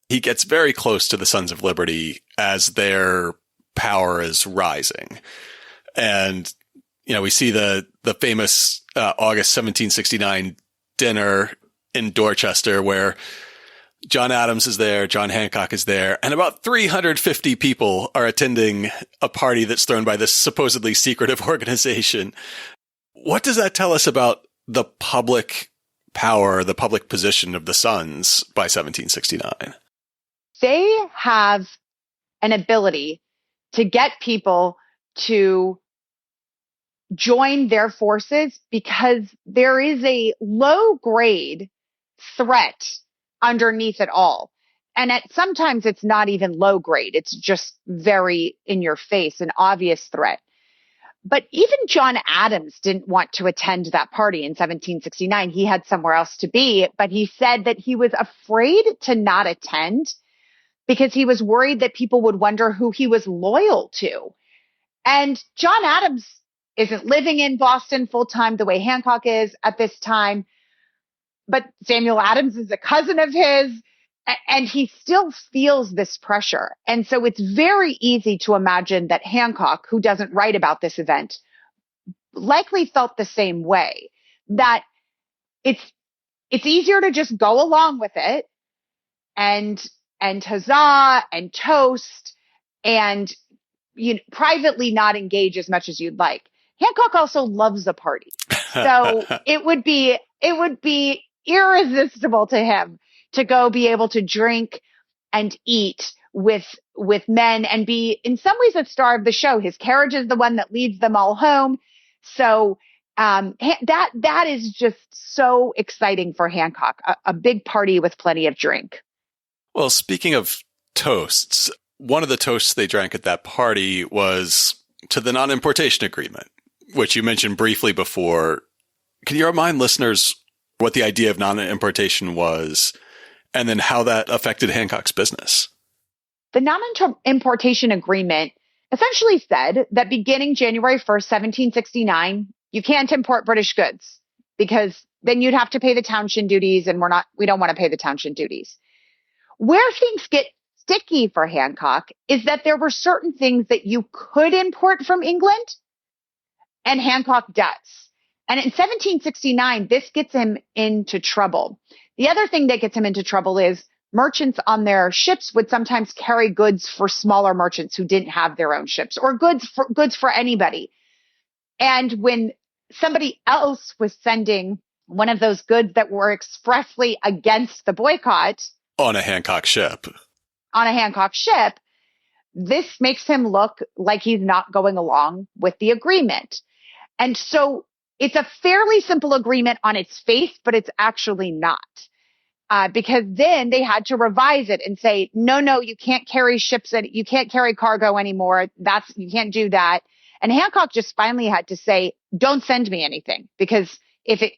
Speaker 1: he gets very close to the Sons of Liberty as their power is rising. And, we see the famous August 1769 dinner in Dorchester where John Adams is there, John Hancock is there, and about 350 people are attending a party that's thrown by this supposedly secretive organization. What does that tell us about the public power, the public position of the Sons by 1769?
Speaker 2: They have an ability to get people to join their forces because there is a low-grade threat underneath it all. And sometimes it's not even low grade. It's just very in your face, an obvious threat. But even John Adams didn't want to attend that party in 1769. He had somewhere else to be, but he said that he was afraid to not attend because he was worried that people would wonder who he was loyal to. And John Adams isn't living in Boston full time the way Hancock is at this time, but Samuel Adams is a cousin of his, and he still feels this pressure. And so it's very easy to imagine that Hancock, who doesn't write about this event, likely felt the same way, that it's easier to just go along with it and huzzah and toast and privately not engage as much as you'd like. Hancock also loves a party. So it would be irresistible to him to go be able to drink and eat with men and be in some ways a star of the show. His carriage is the one that leads them all home. So that is just so exciting for Hancock, a big party with plenty of drink.
Speaker 1: Well, speaking of toasts, one of the toasts they drank at that party was to the non-importation agreement, which you mentioned briefly before. Can you remind listeners what the idea of non-importation was and then how that affected Hancock's business?
Speaker 2: The non-importation agreement essentially said that beginning January 1st, 1769, you can't import British goods because then you'd have to pay the townshend duties, and we don't want to pay the townshend duties. Where things get sticky for Hancock is that there were certain things that you could import from England, and Hancock does. And in 1769, this gets him into trouble. The other thing that gets him into trouble is merchants on their ships would sometimes carry goods for smaller merchants who didn't have their own ships, or goods for anybody. And when somebody else was sending one of those goods that were expressly against the boycott
Speaker 1: on a Hancock ship,
Speaker 2: this makes him look like he's not going along with the agreement. And so it's a fairly simple agreement on its face, but it's actually not. Because then they had to revise it and say, no, you can't carry ships, and you can't carry cargo anymore. You can't do that. And Hancock just finally had to say, don't send me anything, because if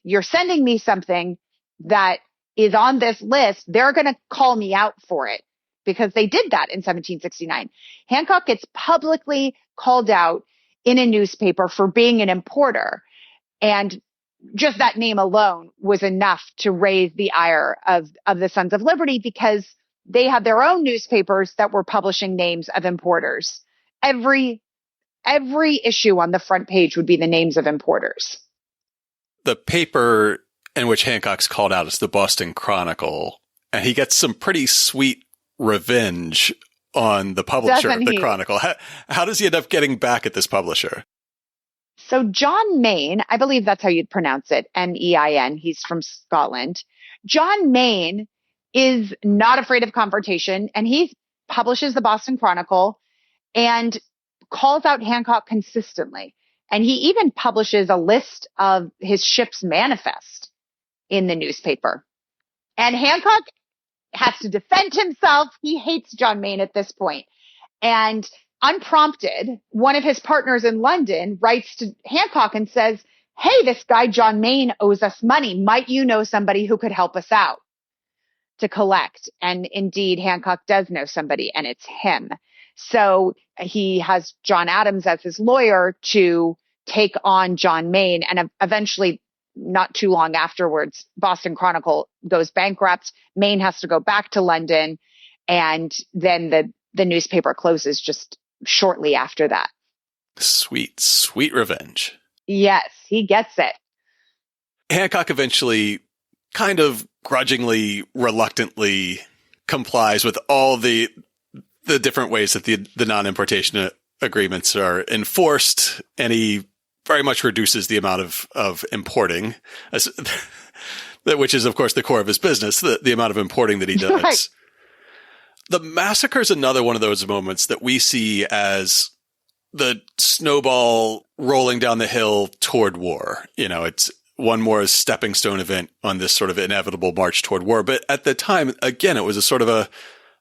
Speaker 2: you're sending me something that is on this list, they're going to call me out for it, because they did that in 1769. Hancock gets publicly called out in a newspaper for being an importer. And just that name alone was enough to raise the ire of the Sons of Liberty, because they had their own newspapers that were publishing names of importers. Every issue on the front page would be the names of importers.
Speaker 1: The paper in which Hancock's called out is the Boston Chronicle, and he gets some pretty sweet revenge on the publisher of the Chronicle. How does he end up getting back at this publisher?
Speaker 2: So John Main, I believe that's how you'd pronounce it, Mein, he's from Scotland. John Main is not afraid of confrontation, and he publishes the Boston Chronicle and calls out Hancock consistently. And he even publishes a list of his ship's manifest in the newspaper. And Hancock has to defend himself. He hates John Main at this point. And unprompted, one of his partners in London writes to Hancock and says, hey, this guy John Main owes us money. Might you know somebody who could help us out to collect? And indeed, Hancock does know somebody, and it's him. So he has John Adams as his lawyer to take on John Main. And eventually, not too long afterwards, Boston Chronicle goes bankrupt. Main has to go back to London. And then the newspaper closes just shortly after that.
Speaker 1: Sweet, sweet revenge.
Speaker 2: Yes, he gets it.
Speaker 1: Hancock eventually kind of grudgingly, reluctantly complies with all the different ways that the non-importation agreements are enforced, and he very much reduces the amount of importing, which is, of course, the core of his business, the amount of importing that he does. Right. The massacre is another one of those moments that we see as the snowball rolling down the hill toward war. You know, one more stepping stone event on this sort of inevitable march toward war. But at the time, again, it was a sort of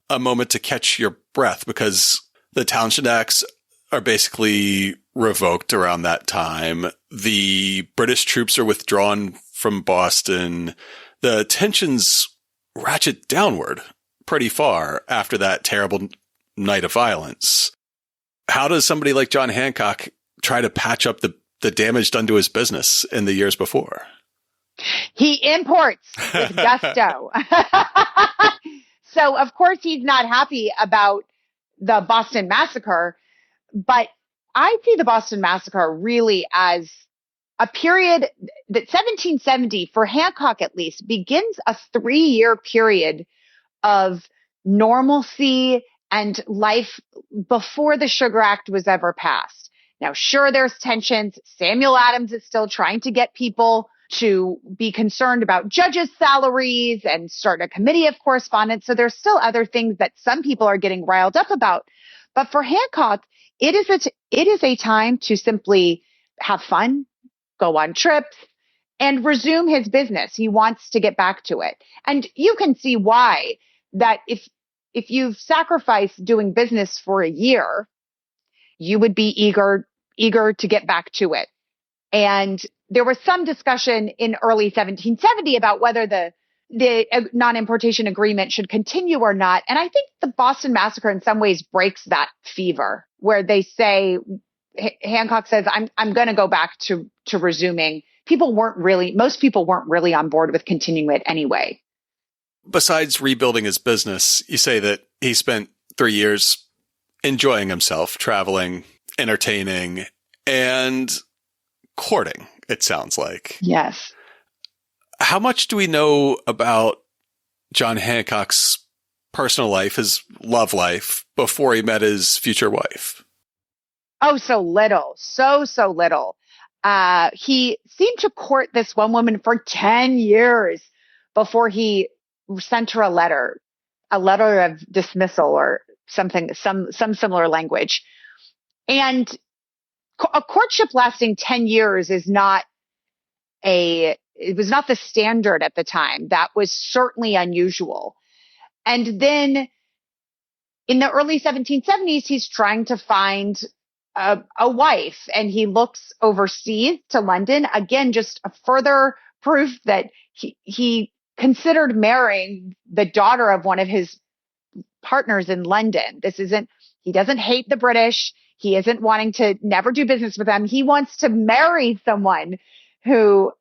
Speaker 1: a moment to catch your breath because the Townshend Acts are basically revoked around that time. The British troops are withdrawn from Boston. The tensions ratchet downward pretty far after that terrible night of violence. How does somebody like John Hancock try to patch up the damage done to his business in the years before?
Speaker 2: He imports with gusto. So, of course, he's not happy about the Boston Massacre, but I see the Boston Massacre really as a period that 1770, for Hancock at least, begins a 3-year period of normalcy and life before the Sugar Act was ever passed. Now, sure, there's tensions. Samuel Adams is still trying to get people to be concerned about judges' salaries and start a committee of correspondence. So there's still other things that some people are getting riled up about. But for Hancock, it is a time to simply have fun, go on trips, and resume his business. He wants to get back to it. And you can see why that if you've sacrificed doing business for a year, you would be eager to get back to it. And there was some discussion in early 1770 about whether the non-importation agreement should continue or not. And I think the Boston Massacre in some ways breaks that fever, where they say, Hancock says, I'm going to go back to resuming. Most people weren't really on board with continuing it anyway.
Speaker 1: Besides rebuilding his business, you say that he spent 3 years enjoying himself, traveling, entertaining, and courting, it sounds like.
Speaker 2: Yes.
Speaker 1: How much do we know about John Hancock's personal life, his love life, before he met his future wife?
Speaker 2: Oh, so little. So little. He seemed to court this one woman for 10 years before he sent her a letter of dismissal or something, some similar language. And a courtship lasting 10 years it was not the standard at the time. That was certainly unusual. And then in the early 1770s, he's trying to find a wife, and he looks overseas to London. Again, just a further proof that he considered marrying the daughter of one of his partners in London. He doesn't hate the British. He isn't wanting to never do business with them. He wants to marry someone who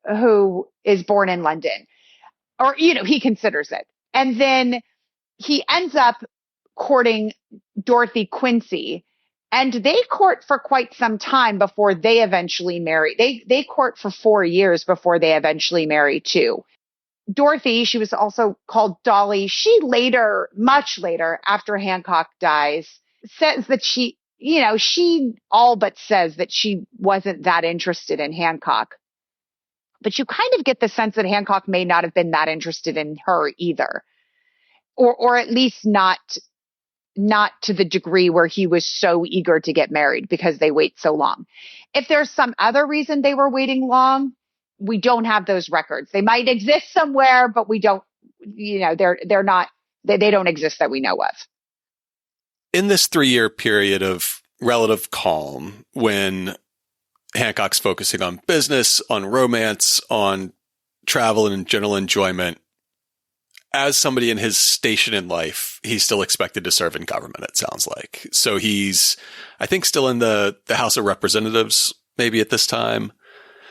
Speaker 2: is born in London, or, he considers it. And then he ends up courting Dorothy Quincy, and they court for quite some time before they eventually marry. They court for 4 years before they eventually marry too. Dorothy, she was also called Dolly. She later, much later, after Hancock dies, says that she all but says that she wasn't that interested in Hancock. But you kind of get the sense that Hancock may not have been that interested in her either, or at least not to the degree where he was so eager to get married because they wait so long. If there's some other reason they were waiting long, we don't have those records. They might exist somewhere, but we don't, they're not, they don't exist that we know of.
Speaker 1: In this 3-year period of relative calm, when Hancock's focusing on business, on romance, on travel and general enjoyment, as somebody in his station in life, he's still expected to serve in government, it sounds like. So he's, I think, still in the House of Representatives, maybe at this time.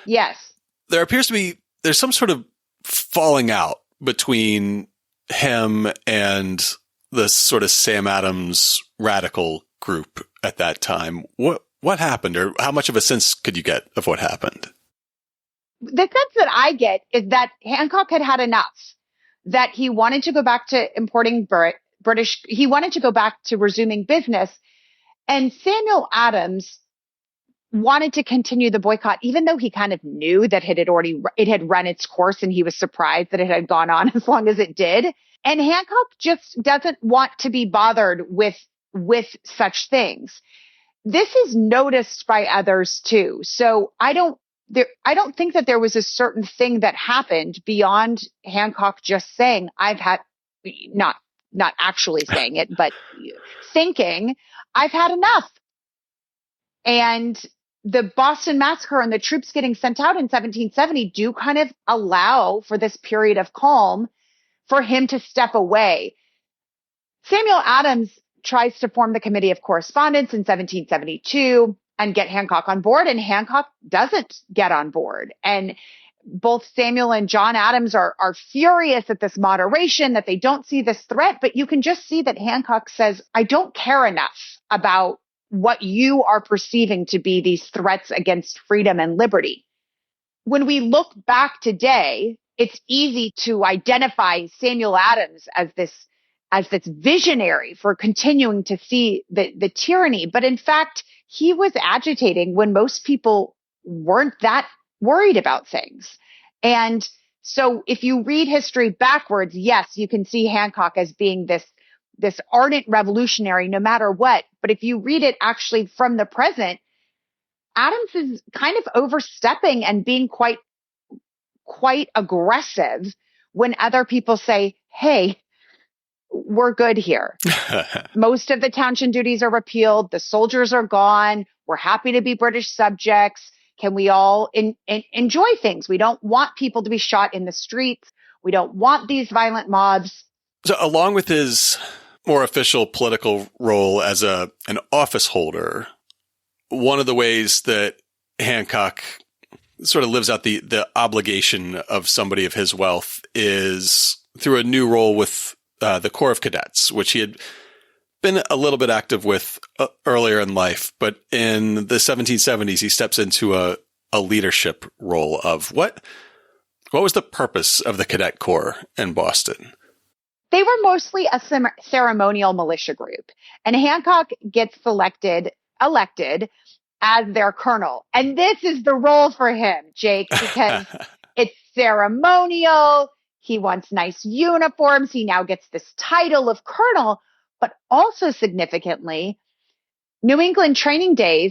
Speaker 2: Yes.
Speaker 1: There appears to be, there's some sort of falling out between him and the sort of Sam Adams radical group at that time. What happened, or how much of a sense could you get of what happened?
Speaker 2: The sense that I get is that Hancock had had enough, that he wanted to go back to importing British, he wanted to go back to resuming business. And Samuel Adams wanted to continue the boycott, even though he kind of knew that it had run its course, and he was surprised that it had gone on as long as it did. And Hancock just doesn't want to be bothered with such things. This is noticed by others too. So I don't I don't think that there was a certain thing that happened beyond Hancock just saying, I've had, not, not actually saying it, but thinking, I've had enough. And the Boston Massacre and the troops getting sent out in 1770 do kind of allow for this period of calm for him to step away. Samuel Adams tries to form the Committee of Correspondence in 1772 and get Hancock on board, and Hancock doesn't get on board. And both Samuel and John Adams are furious at this moderation, that they don't see this threat, but you can just see that Hancock says, I don't care enough about what you are perceiving to be these threats against freedom and liberty. When we look back today, it's easy to identify Samuel Adams as this visionary for continuing to see the tyranny. But in fact, he was agitating when most people weren't that worried about things. And so if you read history backwards, yes, you can see Hancock as being this ardent revolutionary no matter what. But if you read it actually from the present, Adams is kind of overstepping and being quite aggressive when other people say, hey, we're good here. Most of the townshend duties are repealed. The soldiers are gone. We're happy to be British subjects. Can we all enjoy things? We don't want people to be shot in the streets. We don't want these violent mobs.
Speaker 1: So along with his more official political role as an office holder, one of the ways that Hancock sort of lives out the obligation of somebody of his wealth is through a new role with the Corps of Cadets, which he had been a little bit active with earlier in life. But in the 1770s, he steps into a leadership role of what was the purpose of the Cadet Corps in Boston?
Speaker 2: They were mostly a ceremonial militia group, and Hancock gets elected as their colonel. And this is the role for him, Jake, because it's ceremonial. He wants nice uniforms. He now gets this title of colonel, but also significantly, New England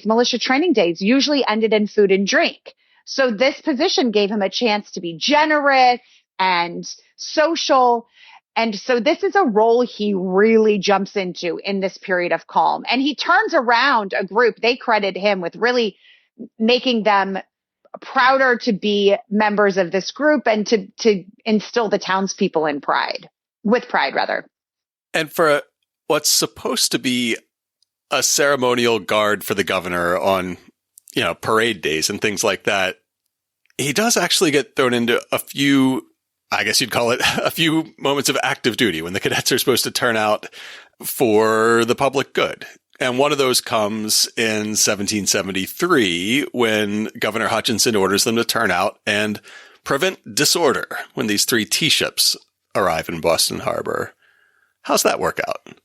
Speaker 2: militia training days usually ended in food and drink. So this position gave him a chance to be generous and social. And so this is a role he really jumps into in this period of calm. And he turns around a group. They credit him with really making them prouder to be members of this group and to instill the townspeople with pride.
Speaker 1: And for what's supposed to be a ceremonial guard for the governor on, parade days and things like that, he does actually get thrown into a few, I guess you'd call it a few moments of active duty when the cadets are supposed to turn out for the public good. And one of those comes in 1773 when Governor Hutchinson orders them to turn out and prevent disorder when these 3 tea ships arrive in Boston Harbor. How's that work out?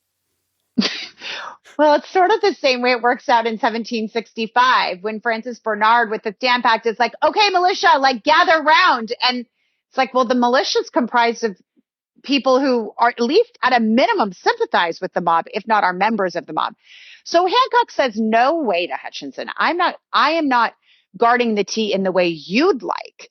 Speaker 2: Well, it's sort of the same way it works out in 1765 when Francis Bernard with the Stamp Act is like, okay, militia, gather round. And it's like, well, the militia is comprised of people who are at least at a minimum sympathize with the mob, if not are members of the mob. So Hancock says, no way to Hutchinson. I am not guarding the tea in the way you'd like.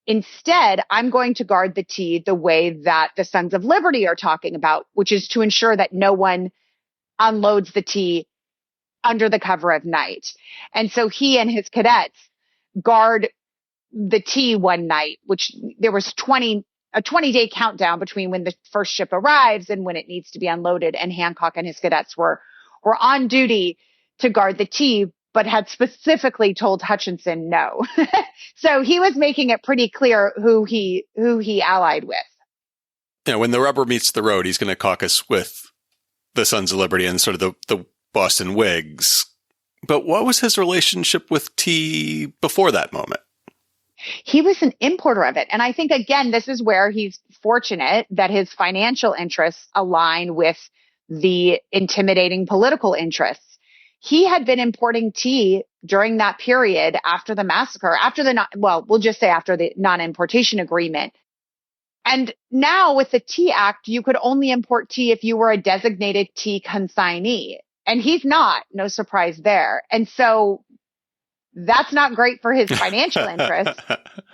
Speaker 2: Instead, I'm going to guard the tea the way that the Sons of Liberty are talking about, which is to ensure that no one unloads the tea under the cover of night. And so he and his cadets guard the tea one night, which there was a 20-day countdown between when the first ship arrives and when it needs to be unloaded. And Hancock and his cadets were on duty to guard the tea, but had specifically told Hutchinson no. So he was making it pretty clear who he allied with.
Speaker 1: When the rubber meets the road, he's going to caucus with the Sons of Liberty and sort of the Boston Whigs. But what was his relationship with tea before that moment?
Speaker 2: He was an importer of it. And I think, again, this is where he's fortunate that his financial interests align with the intimidating political interests. He had been importing tea during that period after the massacre, we'll just say after the non-importation agreement. And now with the Tea Act, you could only import tea if you were a designated tea consignee. And he's not, no surprise there. And so That's not great for his financial interests,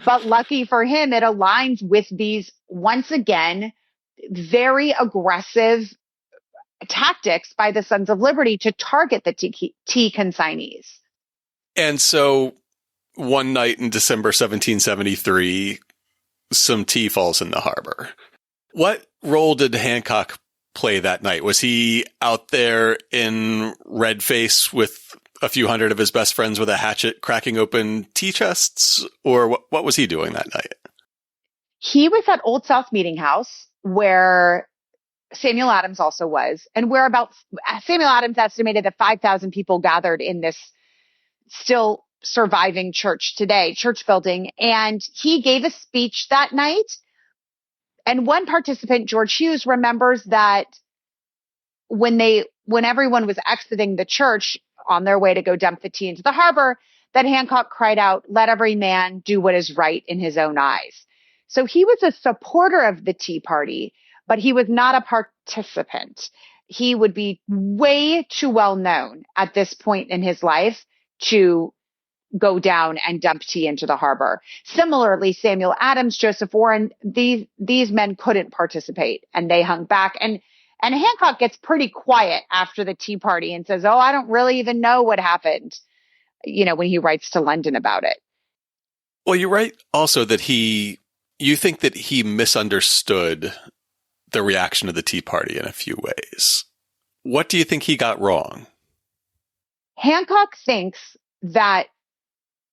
Speaker 2: but lucky for him, it aligns with these, once again, very aggressive tactics by the Sons of Liberty to target the tea consignees.
Speaker 1: And so one night in December 1773, some tea falls in the harbor. What role did Hancock play that night? Was he out there in red face with a few hundred of his best friends with a hatchet cracking open tea chests? Or what was he doing that night?
Speaker 2: He was at Old South Meeting House, where Samuel Adams also was, and where Samuel Adams estimated that 5,000 people gathered in this still surviving church building. And he gave a speech that night. And one participant, George Hughes, remembers that when everyone was exiting the church on their way to go dump the tea into the harbor, that Hancock cried out, "Let every man do what is right in his own eyes." So he was a supporter of the Tea Party, but he was not a participant. He would be way too well known at this point in his life to go down and dump tea into the harbor. Similarly, Samuel Adams, Joseph Warren, these men couldn't participate, and they hung back. And Hancock gets pretty quiet after the Tea Party and says, "Oh, I don't really even know what happened," when he writes to London about it.
Speaker 1: Well, you're right also that you think that he misunderstood the reaction of the Tea Party in a few ways. What do you think he got wrong?
Speaker 2: Hancock thinks that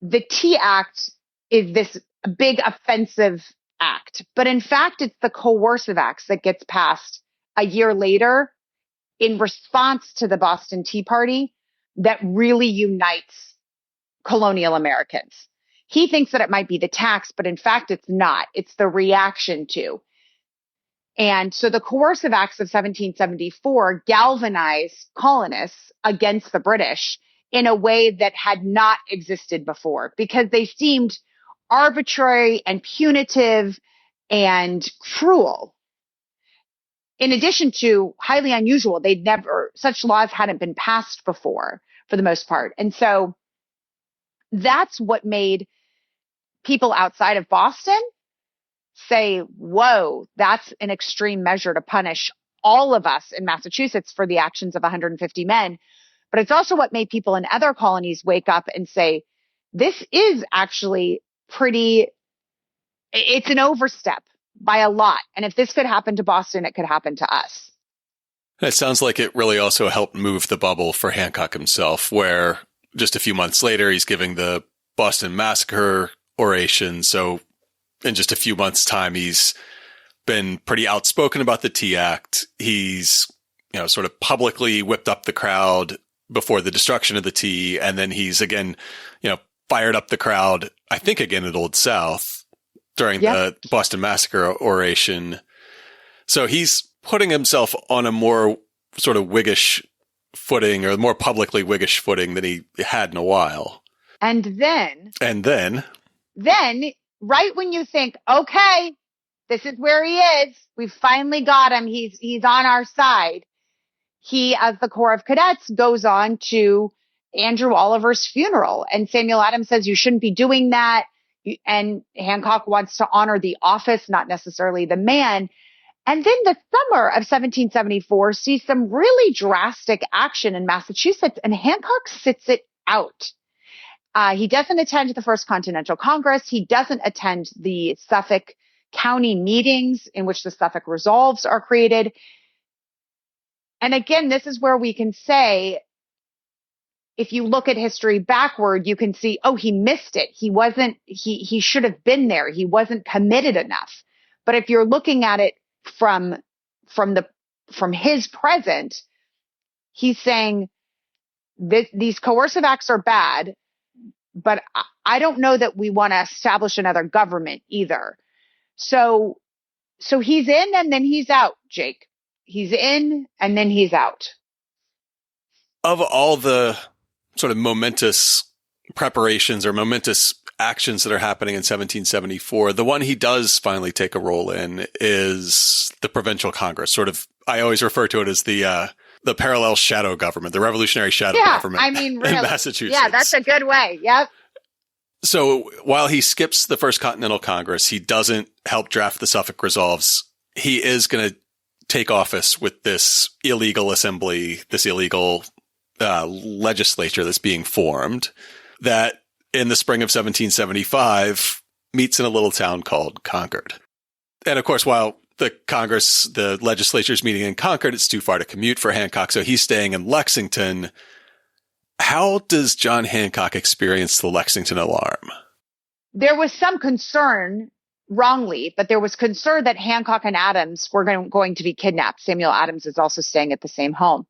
Speaker 2: the Tea Act is this big offensive act, but in fact, it's the coercive acts that gets passed a year later in response to the Boston Tea Party that really unites colonial Americans. He thinks that it might be the tax, but in fact, it's not. It's the reaction to. And so the coercive acts of 1774 galvanized colonists against the British in a way that had not existed before, because they seemed arbitrary and punitive and cruel. In addition to highly unusual, such laws hadn't been passed before for the most part. And so that's what made people outside of Boston say, whoa, that's an extreme measure to punish all of us in Massachusetts for the actions of 150 men. But it's also what made people in other colonies wake up and say, this is actually it's an overstep by a lot. And if this could happen to Boston, it could happen to us.
Speaker 1: It sounds like it really also helped move the bubble for Hancock himself, where just a few months later, he's giving the Boston Massacre oration. So in just a few months' time, he's been pretty outspoken about the Tea Act. He's, sort of publicly whipped up the crowd before the destruction of the tea. And then he's again, fired up the crowd, I think again at Old South during the Boston Massacre oration. So he's putting himself on a more sort of Whiggish footing, or more publicly Whiggish footing than he had in a while.
Speaker 2: And then, right when you think, okay, this is where he is, we've finally got him, he's on our side, he, as the Corps of Cadets, goes on to Andrew Oliver's funeral. And Samuel Adams says, you shouldn't be doing that. And Hancock wants to honor the office, not necessarily the man. And then the summer of 1774 sees some really drastic action in Massachusetts, and Hancock sits it out. He doesn't attend the First Continental Congress. He doesn't attend the Suffolk County meetings in which the Suffolk Resolves are created. And again, this is where we can say, if you look at history backward, you can see, oh, he missed it. He should have been there. He wasn't committed enough. But if you're looking at it from his present, he's saying these coercive acts are bad, but I don't know that we want to establish another government either. So he's in and then he's out, Jake. He's in and then he's out.
Speaker 1: Of all the sort of momentous preparations or momentous actions that are happening in 1774, the one he does finally take a role in is the Provincial Congress. Sort of, I always refer to it as the the parallel shadow government, the revolutionary shadow government
Speaker 2: really.
Speaker 1: in Massachusetts.
Speaker 2: Yeah, that's a good way. Yep.
Speaker 1: So while he skips the First Continental Congress, he doesn't help draft the Suffolk Resolves. He is going to take office with this illegal assembly, this illegal legislature that's being formed that in the spring of 1775 meets in a little town called Concord. And of course, while the legislature's meeting in Concord, it's too far to commute for Hancock, so he's staying in Lexington. How does John Hancock experience the Lexington alarm?
Speaker 2: There was some concern, wrongly, but there was concern that Hancock and Adams were going to be kidnapped. Samuel Adams is also staying at the same home.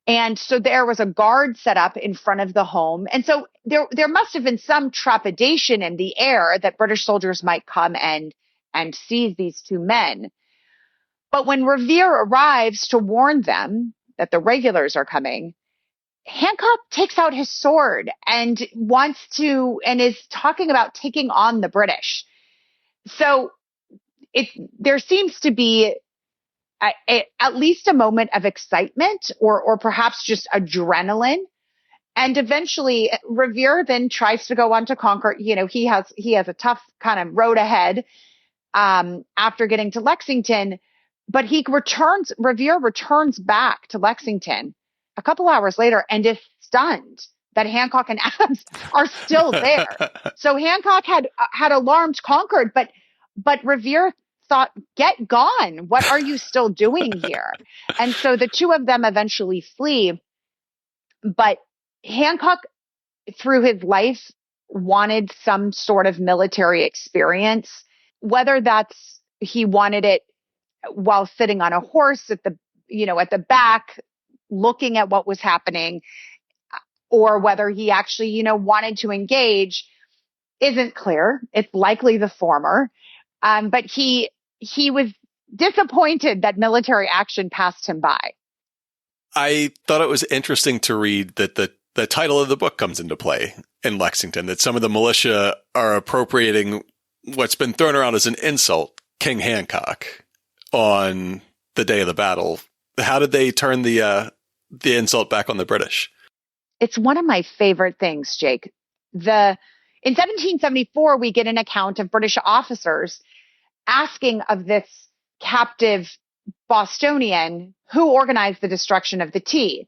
Speaker 2: And so there was a guard set up in front of the home. And so there must have been some trepidation in the air that British soldiers might come and seize these two men. But when Revere arrives to warn them that the regulars are coming, Hancock takes out his sword and is talking about taking on the British. So there seems to be at least a moment of excitement or perhaps just adrenaline. And eventually Revere then tries to go on to conquer. You know, he has a tough kind of road ahead after getting to Lexington, but Revere returns back to Lexington a couple hours later and is stunned that Hancock and Adams are still there. So Hancock had alarmed Concord, but Revere thought, get gone. What are you still doing here? And so the two of them eventually flee. But Hancock, through his life, wanted some sort of military experience, whether that's he wanted it while sitting on a horse at the back, looking at what was happening, or whether he actually, wanted to engage isn't clear. It's likely the former. But he was disappointed that military action passed him by.
Speaker 1: I thought it was interesting to read that the title of the book comes into play in Lexington, that some of the militia are appropriating what's been thrown around as an insult, King Hancock, on the day of the battle. How did they turn the insult back on the British?
Speaker 2: It's one of my favorite things, Jake. In 1774, we get an account of British officers asking of this captive Bostonian who organized the destruction of the tea.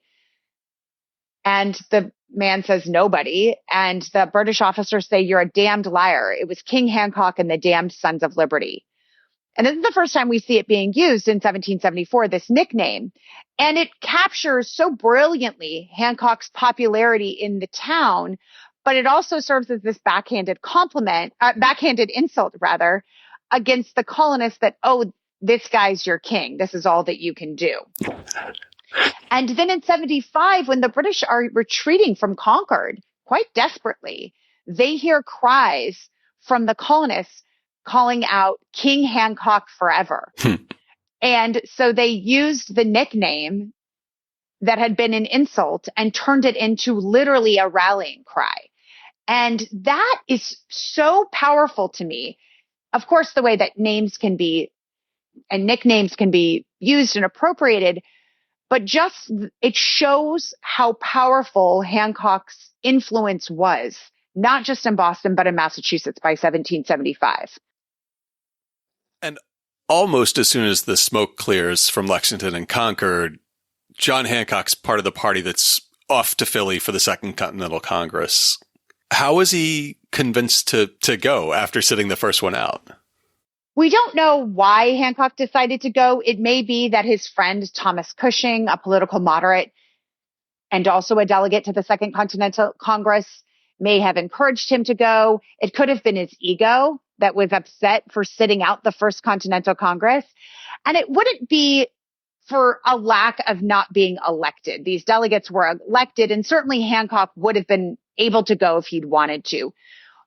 Speaker 2: And the man says, nobody. And the British officers say, you're a damned liar. It was King Hancock and the damned Sons of Liberty. And this is the first time we see it being used in 1774, this nickname. And it captures so brilliantly Hancock's popularity in the town, but it also serves as this backhanded insult against the colonists that, oh, this guy's your king. This is all that you can do. And then in 75, when the British are retreating from Concord quite desperately, they hear cries from the colonists calling out King Hancock forever. And so they used the nickname that had been an insult and turned it into literally a rallying cry. And that is so powerful to me. Of course, the way that names can be and nicknames can be used and appropriated, but just it shows how powerful Hancock's influence was, not just in Boston, but in Massachusetts by 1775.
Speaker 1: And almost as soon as the smoke clears from Lexington and Concord, John Hancock's part of the party that's off to Philly for the Second Continental Congress. How was he convinced to go after sitting the first one out?
Speaker 2: We don't know why Hancock decided to go. It may be that his friend Thomas Cushing, a political moderate and also a delegate to the Second Continental Congress, may have encouraged him to go. It could have been his ego that was upset for sitting out the First Continental Congress. And it wouldn't be for a lack of not being elected. These delegates were elected, and certainly Hancock would have been able to go if he'd wanted to.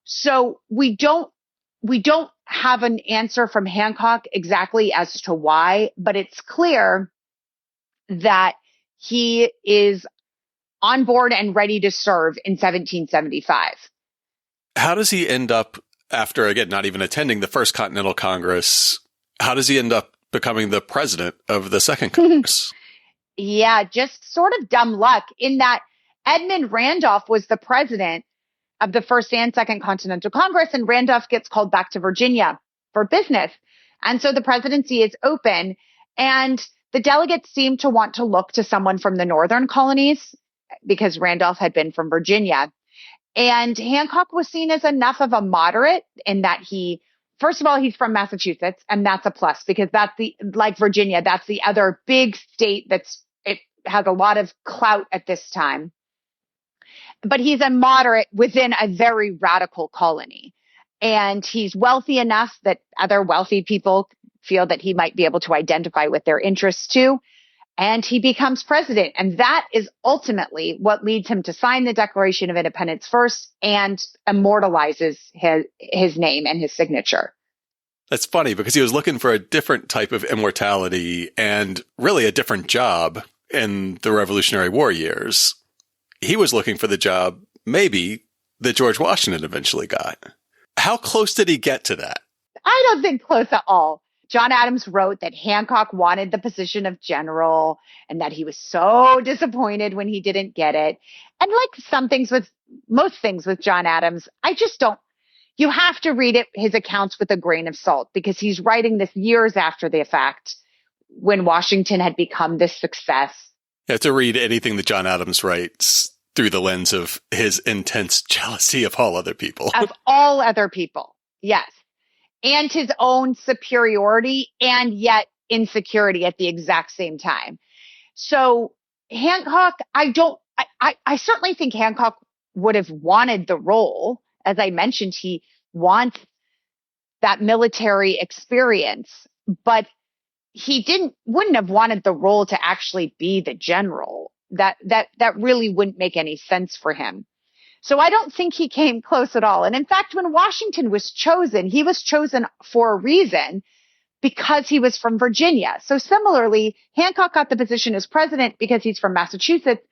Speaker 2: So we don't have an answer from Hancock exactly as to why, but it's clear that he is on board and ready to serve in 1775.
Speaker 1: How does he end up, after, again, not even attending the First Continental Congress, how does he end up becoming the president of the Second Congress?
Speaker 2: Yeah, just sort of dumb luck in that Edmund Randolph was the president of the First and Second Continental Congress, and Randolph gets called back to Virginia for business. And so the presidency is open, and the delegates seem to want to look to someone from the northern colonies because Randolph had been from Virginia. And Hancock was seen as enough of a moderate in that first of all, he's from Massachusetts, and that's a plus because like Virginia, that's the other big state it has a lot of clout at this time. But he's a moderate within a very radical colony. And he's wealthy enough that other wealthy people feel that he might be able to identify with their interests too. And he becomes president. And that is ultimately what leads him to sign the Declaration of Independence first and immortalizes his name and his signature.
Speaker 1: That's funny because he was looking for a different type of immortality and really a different job in the Revolutionary War years. He was looking for the job, maybe, that George Washington eventually got. How close did he get to that?
Speaker 2: I don't think close at all. John Adams wrote that Hancock wanted the position of general and that he was so disappointed when he didn't get it. And like most things with John Adams, you have to read his accounts with a grain of salt because he's writing this years after the fact when Washington had become this success.
Speaker 1: You have to read anything that John Adams writes through the lens of his intense jealousy of all other people.
Speaker 2: Of all other people, yes. And his own superiority and yet insecurity at the exact same time. So Hancock, I certainly think Hancock would have wanted the role. As I mentioned, he wants that military experience, but he wouldn't have wanted the role to actually be the general. That really wouldn't make any sense for him. So I don't think he came close at all. And in fact, when Washington was chosen, he was chosen for a reason because he was from Virginia. So similarly, Hancock got the position as president because he's from Massachusetts.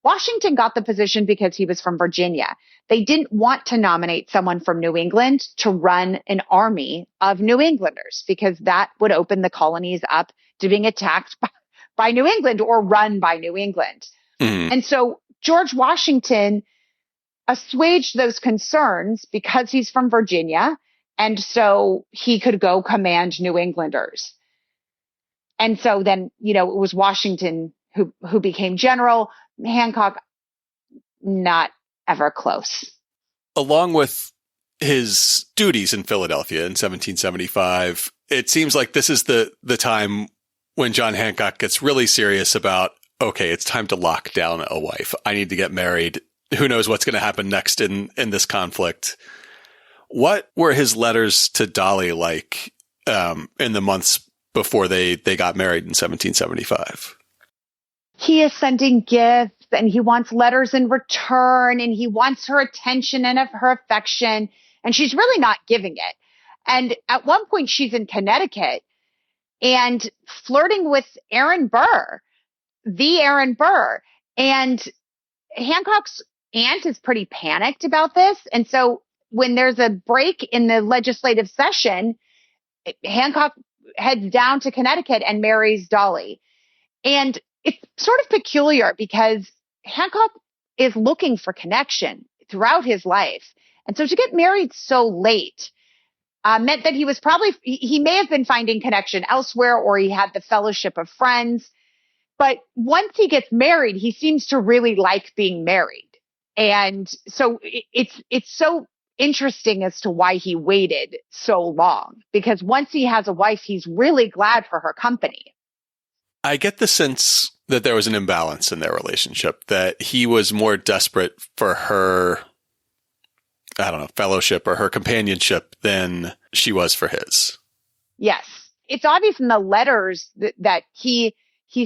Speaker 2: Washington got the position because he was from Virginia. They didn't want to nominate someone from New England to run an army of New Englanders because that would open the colonies up to being attacked by New England or run by New England. Mm-hmm. And so George Washington assuaged those concerns because he's from Virginia, and so he could go command New Englanders. And so then, it was Washington who became general. Hancock, not ever close.
Speaker 1: Along with his duties in Philadelphia in 1775, it seems like this is the time when John Hancock gets really serious about, okay, it's time to lock down a wife. I need to get married. Who knows what's going to happen next in this conflict? What were his letters to Dolly like in the months before they got married in 1775?
Speaker 2: He is sending gifts and he wants letters in return and he wants her attention and her affection. And she's really not giving it. And at one point she's in Connecticut and flirting with Aaron Burr, the Aaron Burr. And Hancock's aunt is pretty panicked about this. And so when there's a break in the legislative session, Hancock heads down to Connecticut and marries Dolly. And it's sort of peculiar because Hancock is looking for connection throughout his life. And so to get married so late meant that he may have been finding connection elsewhere or he had the fellowship of friends. But once he gets married, he seems to really like being married. And so it's so interesting as to why he waited so long, because once he has a wife, he's really glad for her company.
Speaker 1: I get the sense that there was an imbalance in their relationship, that he was more desperate for her, I don't know, fellowship or her companionship than she was for his.
Speaker 2: Yes. It's obvious in the letters that he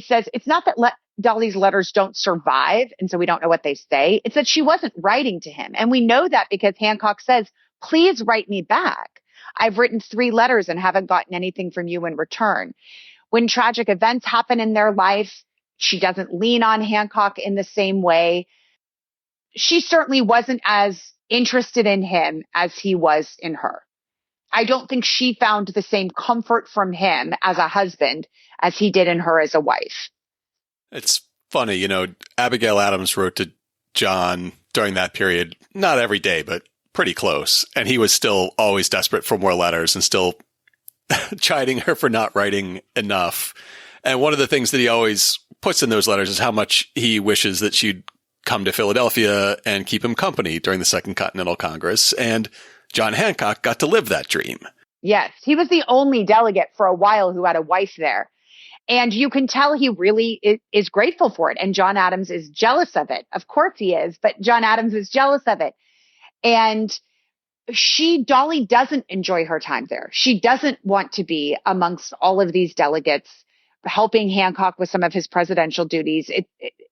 Speaker 2: says it's not that Dolly's letters don't survive, and so we don't know what they say. It's that she wasn't writing to him. And we know that because Hancock says, please write me back. I've written 3 letters and haven't gotten anything from you in return. When tragic events happen in their life, she doesn't lean on Hancock in the same way. She certainly wasn't as interested in him as he was in her. I don't think she found the same comfort from him as a husband as he did in her as a wife.
Speaker 1: It's funny, Abigail Adams wrote to John during that period, not every day, but pretty close. And he was still always desperate for more letters and still chiding her for not writing enough. And one of the things that he always puts in those letters is how much he wishes that she'd come to Philadelphia and keep him company during the Second Continental Congress. And John Hancock got to live that dream.
Speaker 2: Yes, he was the only delegate for a while who had a wife there. And you can tell he really is grateful for it. And John Adams is jealous of it. Of course he is, but John Adams is jealous of it. And Dolly doesn't enjoy her time there. She doesn't want to be amongst all of these delegates helping Hancock with some of his presidential duties.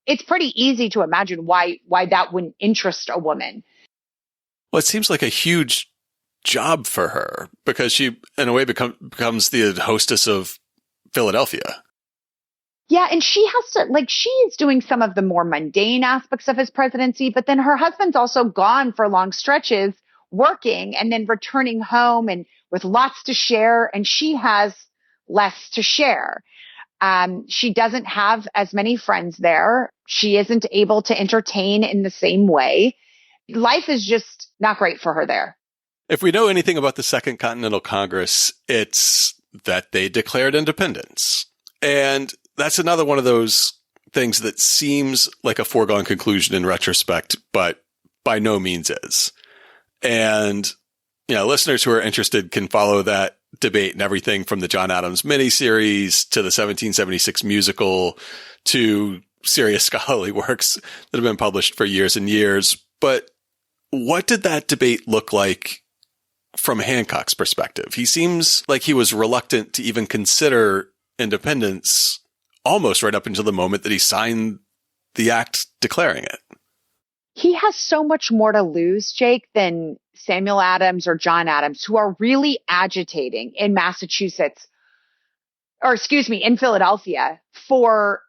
Speaker 2: It's pretty easy to imagine why that wouldn't interest a woman.
Speaker 1: Well, it seems like a huge job for her because she, in a way, becomes the hostess of Philadelphia.
Speaker 2: Yeah, and she has to, she is doing some of the more mundane aspects of his presidency, but then her husband's also gone for long stretches working and then returning home and with lots to share, and she has less to share. She doesn't have as many friends there. She isn't able to entertain in the same way. Life is just not great for her there.
Speaker 1: If we know anything about the Second Continental Congress, it's that they declared independence. And that's another one of those things that seems like a foregone conclusion in retrospect, but by no means is. And, listeners who are interested can follow that debate and everything from the John Adams miniseries to the 1776 musical to serious scholarly works that have been published for years and years. But what did that debate look like from Hancock's perspective? He seems like he was reluctant to even consider independence almost right up until the moment that he signed the act declaring it.
Speaker 2: He has so much more to lose, Jake, than Samuel Adams or John Adams, who are really agitating in Massachusetts, in Philadelphia, for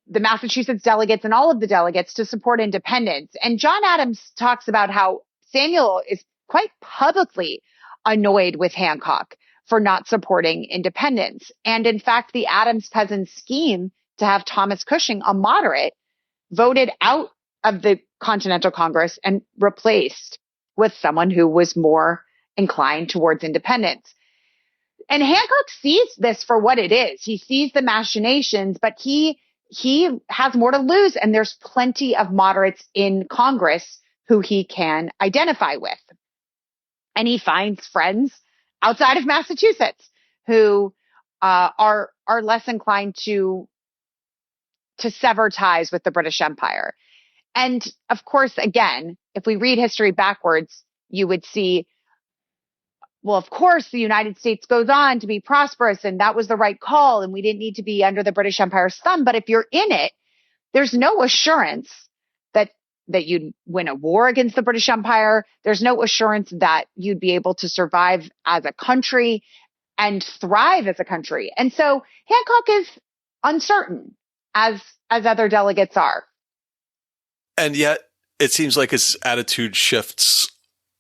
Speaker 2: the Massachusetts delegates and all of the delegates to support independence. And John Adams talks about how Samuel is quite publicly annoyed with Hancock for not supporting independence. And in fact, the Adams-Cousins scheme to have Thomas Cushing, a moderate, voted out of the Continental Congress and replaced with someone who was more inclined towards independence. And Hancock sees this for what it is. He sees the machinations, but he has more to lose. And there's plenty of moderates in Congress who he can identify with. And he finds friends outside of Massachusetts who are less inclined to sever ties with the British Empire. And of course, again, if we read history backwards, you would see, well, of course, the United States goes on to be prosperous, and that was the right call, and we didn't need to be under the British Empire's thumb. But if you're in it, there's no assurance that you'd win a war against the British Empire. There's no assurance that you'd be able to survive as a country and thrive as a country. And so Hancock is uncertain, as other delegates are.
Speaker 1: And yet it seems like his attitude shifts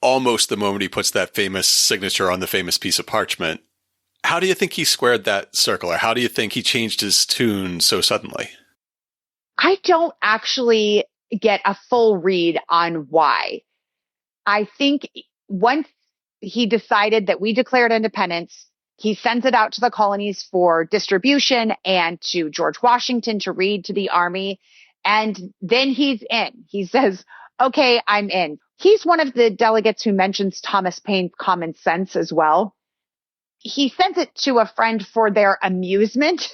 Speaker 1: almost the moment he puts that famous signature on the famous piece of parchment. How do you think he squared that circle, or how do you think he changed his tune so suddenly?
Speaker 2: I don't actually get a full read on why. I think once he decided that we declared independence, he sends it out to the colonies for distribution and to George Washington to read to the army. And then he's in. He says, okay, I'm in. He's one of the delegates who mentions Thomas Paine's common sense as well. He sends it to a friend for their amusement.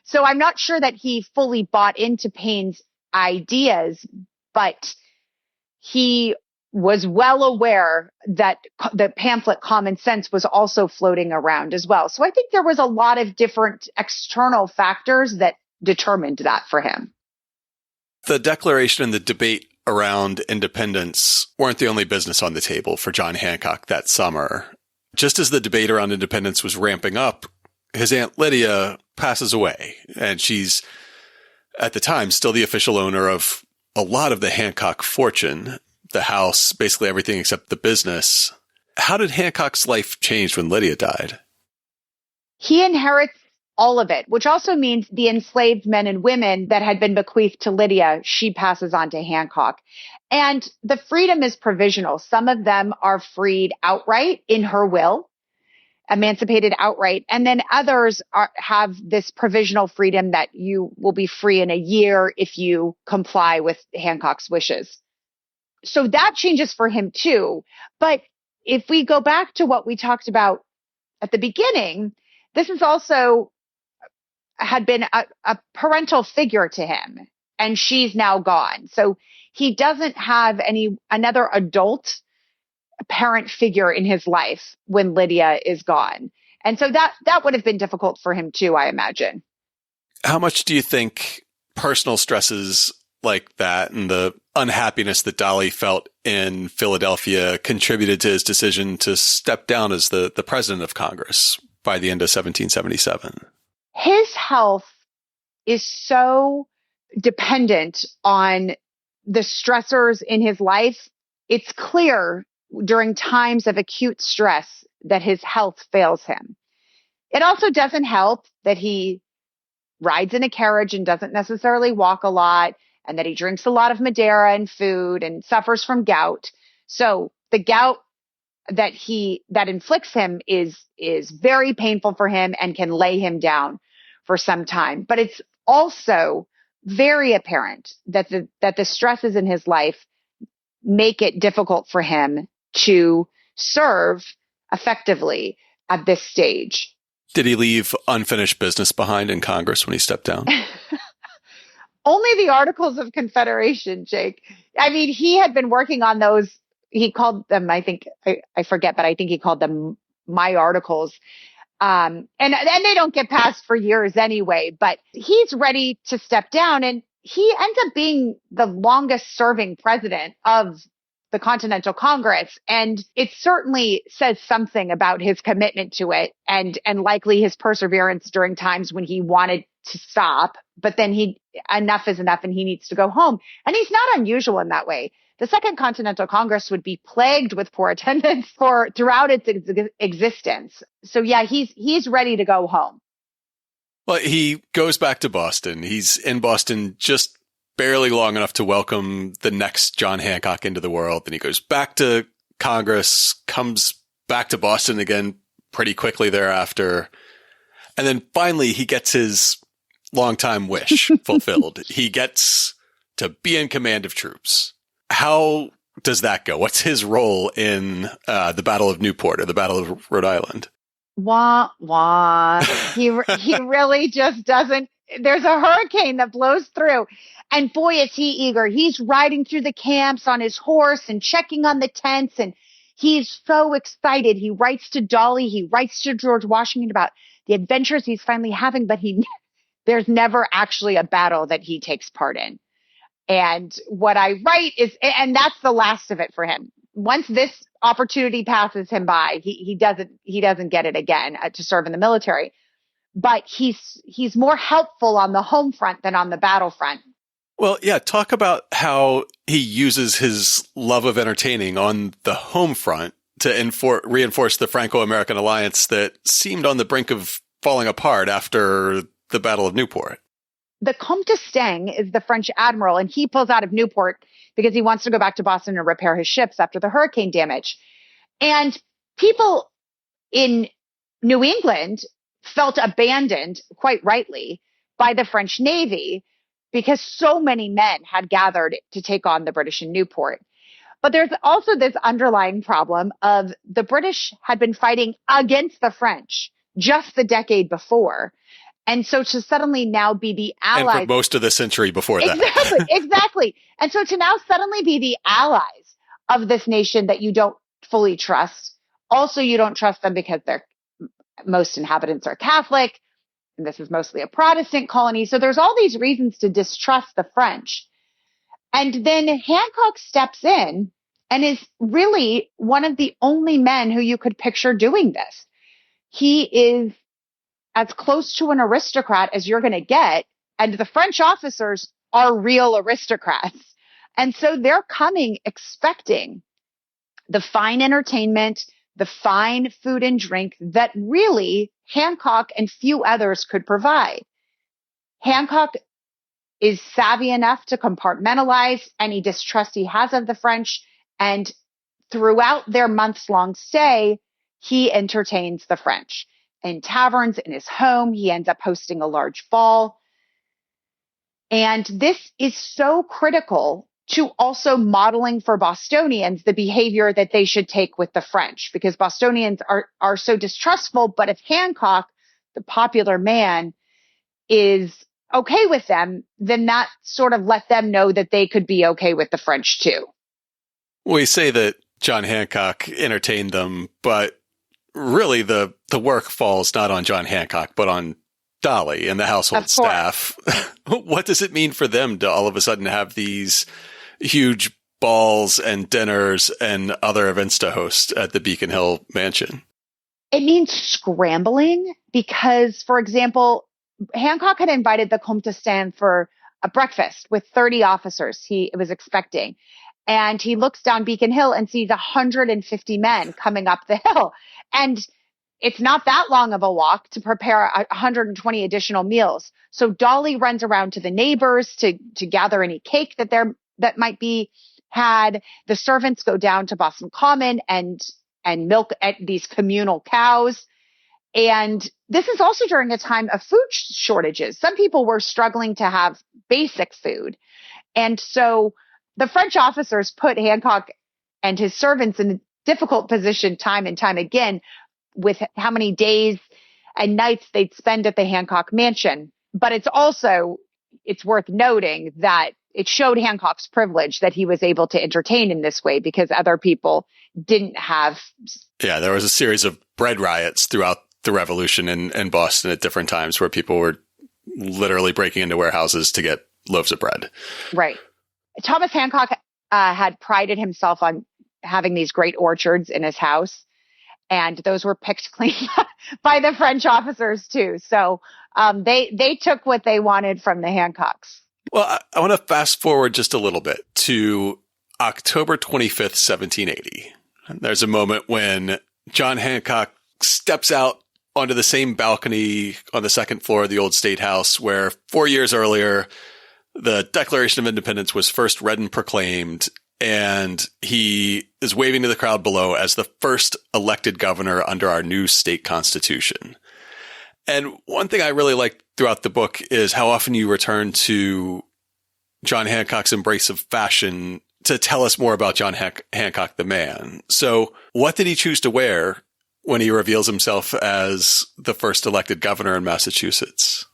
Speaker 2: So I'm not sure that he fully bought into Paine's ideas, but he was well aware that the pamphlet Common Sense was also floating around as well. So I think there was a lot of different external factors that determined that for him.
Speaker 1: The declaration and the debate around independence weren't the only business on the table for John Hancock that summer. Just as the debate around independence was ramping up, his Aunt Lydia passes away, and she's, at the time, still the official owner of a lot of the Hancock fortune, the house, basically everything except the business. How did Hancock's life change when Lydia died?
Speaker 2: He inherits all of it, which also means the enslaved men and women that had been bequeathed to Lydia, she passes on to Hancock. And the freedom is provisional. Some of them are freed outright in her will, emancipated outright. And then others have this provisional freedom that you will be free in a year if you comply with Hancock's wishes. So that changes for him too. But if we go back to what we talked about at the beginning, this is also had been a parental figure to him, and she's now gone. So he doesn't have another adult parent figure in his life when Lydia is gone. And so that would have been difficult for him too, I imagine.
Speaker 1: How much do you think personal stresses like that and the unhappiness that Dolly felt in Philadelphia contributed to his decision to step down as the president of Congress by the end of 1777?
Speaker 2: His health is so dependent on the stressors in his life. It's clear during times of acute stress that his health fails him. It also doesn't help that he rides in a carriage and doesn't necessarily walk a lot, and that he drinks a lot of Madeira and food and suffers from gout. So the gout that inflicts him is very painful for him and can lay him down for some time. But it's also very apparent that the stresses in his life make it difficult for him to serve effectively at this stage.
Speaker 1: Did he leave unfinished business behind in Congress when he stepped down?
Speaker 2: Only the Articles of Confederation, Jake. I mean, he had been working on those. He called them, I think, I forget, but I think he called them my articles. And they don't get passed for years anyway, but he's ready to step down. And he ends up being the longest serving president of the Continental Congress. And it certainly says something about his commitment to it and likely his perseverance during times when he wanted to stop, but then enough is enough and he needs to go home. And he's not unusual in that way. The Second Continental Congress would be plagued with poor attendance throughout its existence. So yeah, he's ready to go home.
Speaker 1: Well, he goes back to Boston. He's in Boston just barely long enough to welcome the next John Hancock into the world. Then he goes back to Congress, comes back to Boston again pretty quickly thereafter. And then finally he gets his longtime wish fulfilled. He gets to be in command of troops. How does that go? What's his role in the Battle of Newport or the Battle of Rhode Island?
Speaker 2: Wah, wah. He really just doesn't. There's a hurricane that blows through. And boy, is he eager. He's riding through the camps on his horse and checking on the tents. And he's so excited. He writes to Dolly. He writes to George Washington about the adventures he's finally having. But there's never actually a battle that he takes part in. And what I write is, and that's the last of it for him. Once this opportunity passes him by, he doesn't get it again to serve in the military. But he's more helpful on the home front than on the battlefront.
Speaker 1: Well, yeah, talk about how he uses his love of entertaining on the home front to reinforce the Franco-American alliance that seemed on the brink of falling apart after the Battle of Newport.
Speaker 2: The Comte d'Estaing is the French admiral, and he pulls out of Newport because he wants to go back to Boston and repair his ships after the hurricane damage. And people in New England felt abandoned, quite rightly, by the French Navy because so many men had gathered to take on the British in Newport. But there's also this underlying problem of the British had been fighting against the French just the decade before. And so to suddenly now be the allies.
Speaker 1: And for most of the century before that.
Speaker 2: Exactly. And so to now suddenly be the allies of this nation that you don't fully trust. Also, you don't trust them because most inhabitants are Catholic. And this is mostly a Protestant colony. So there's all these reasons to distrust the French. And then Hancock steps in and is really one of the only men who you could picture doing this. He is as close to an aristocrat as you're going to get. And the French officers are real aristocrats. And so they're coming expecting the fine entertainment, the fine food and drink that really Hancock and few others could provide. Hancock is savvy enough to compartmentalize any distrust he has of the French, and throughout their months-long stay, he entertains the French. In taverns, in his home, he ends up hosting a large ball. And this is so critical to also modeling for Bostonians the behavior that they should take with the French, because Bostonians are so distrustful. But if Hancock, the popular man, is okay with them, then that sort of let them know that they could be okay with the French too.
Speaker 1: We say that John Hancock entertained them, but really the work falls not on John Hancock, but on Dolly and the household staff. What does it mean for them to all of a sudden have these huge balls and dinners and other events to host at the Beacon Hill mansion?
Speaker 2: It means scrambling because, for example, Hancock had invited the Comte d'Estaing for a breakfast with 30 officers he was expecting. And he looks down Beacon Hill and sees 150 men coming up the hill. And it's not that long of a walk to prepare 120 additional meals. So Dolly runs around to the neighbors to gather any cake that might be had. The servants go down to Boston Common and milk at these communal cows. And this is also during a time of food shortages. Some people were struggling to have basic food. And so the French officers put Hancock and his servants in a difficult position time and time again with how many days and nights they'd spend at the Hancock mansion. But it's worth noting that it showed Hancock's privilege that he was able to entertain in this way because other people didn't have.
Speaker 1: Yeah, there was a series of bread riots throughout the Revolution in Boston at different times where people were literally breaking into warehouses to get loaves of bread.
Speaker 2: Right. Thomas Hancock had prided himself on having these great orchards in his house, and those were picked clean by the French officers too. So they took what they wanted from the Hancocks.
Speaker 1: Well, I want to fast forward just a little bit to October 25th, 1780. There's a moment when John Hancock steps out onto the same balcony on the second floor of the old State House where 4 years earlier, the Declaration of Independence was first read and proclaimed, and he is waving to the crowd below as the first elected governor under our new state constitution. And one thing I really like throughout the book is how often you return to John Hancock's embrace of fashion to tell us more about John Hancock the man. So what did he choose to wear when he reveals himself as the first elected governor in Massachusetts?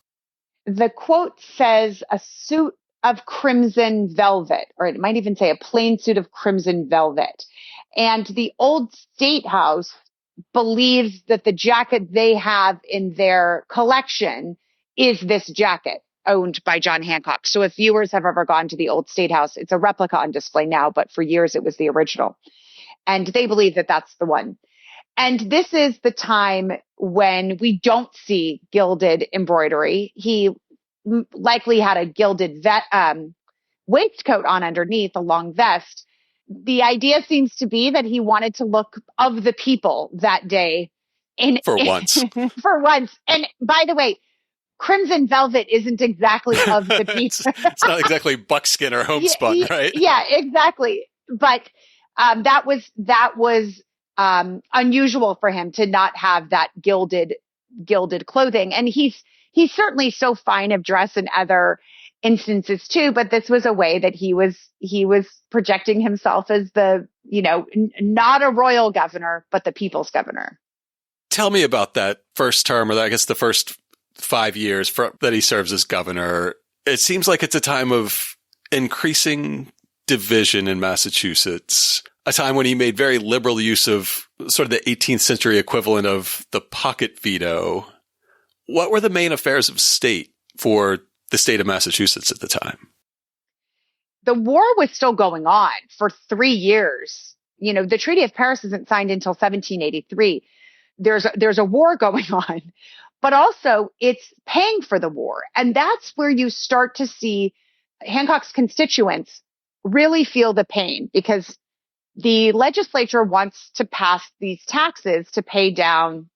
Speaker 2: The quote says a suit of crimson velvet, or it might even say a plain suit of crimson velvet. And the old State House believes that the jacket they have in their collection is this jacket owned by John Hancock. So if viewers have ever gone to the old State House, it's a replica on display now, but for years it was the original. And they believe that that's the one. And this is the time when we don't see gilded embroidery. He likely had a gilded waistcoat on underneath, a long vest. The idea seems to be that he wanted to look of the people that day.
Speaker 1: For once.
Speaker 2: For once. And by the way, crimson velvet isn't exactly of the people.
Speaker 1: It's not exactly buckskin or homespun, right?
Speaker 2: Yeah, exactly. But that was unusual for him to not have that gilded clothing. And he's certainly so fine of dress in other instances too, but this was a way that he was projecting himself as the, not a royal governor, but the people's governor.
Speaker 1: Tell me about that first term, or I guess the first 5 years that he serves as governor. It seems like it's a time of increasing division in Massachusetts, a time when he made very liberal use of sort of the 18th century equivalent of the pocket veto. What were the main affairs of state for the state of Massachusetts at the time?
Speaker 2: The war was still going on for 3 years. The Treaty of Paris isn't signed until 1783. There's a war going on, but also it's paying for the war. And that's where you start to see Hancock's constituents really feel the pain, because the legislature wants to pass these taxes to pay down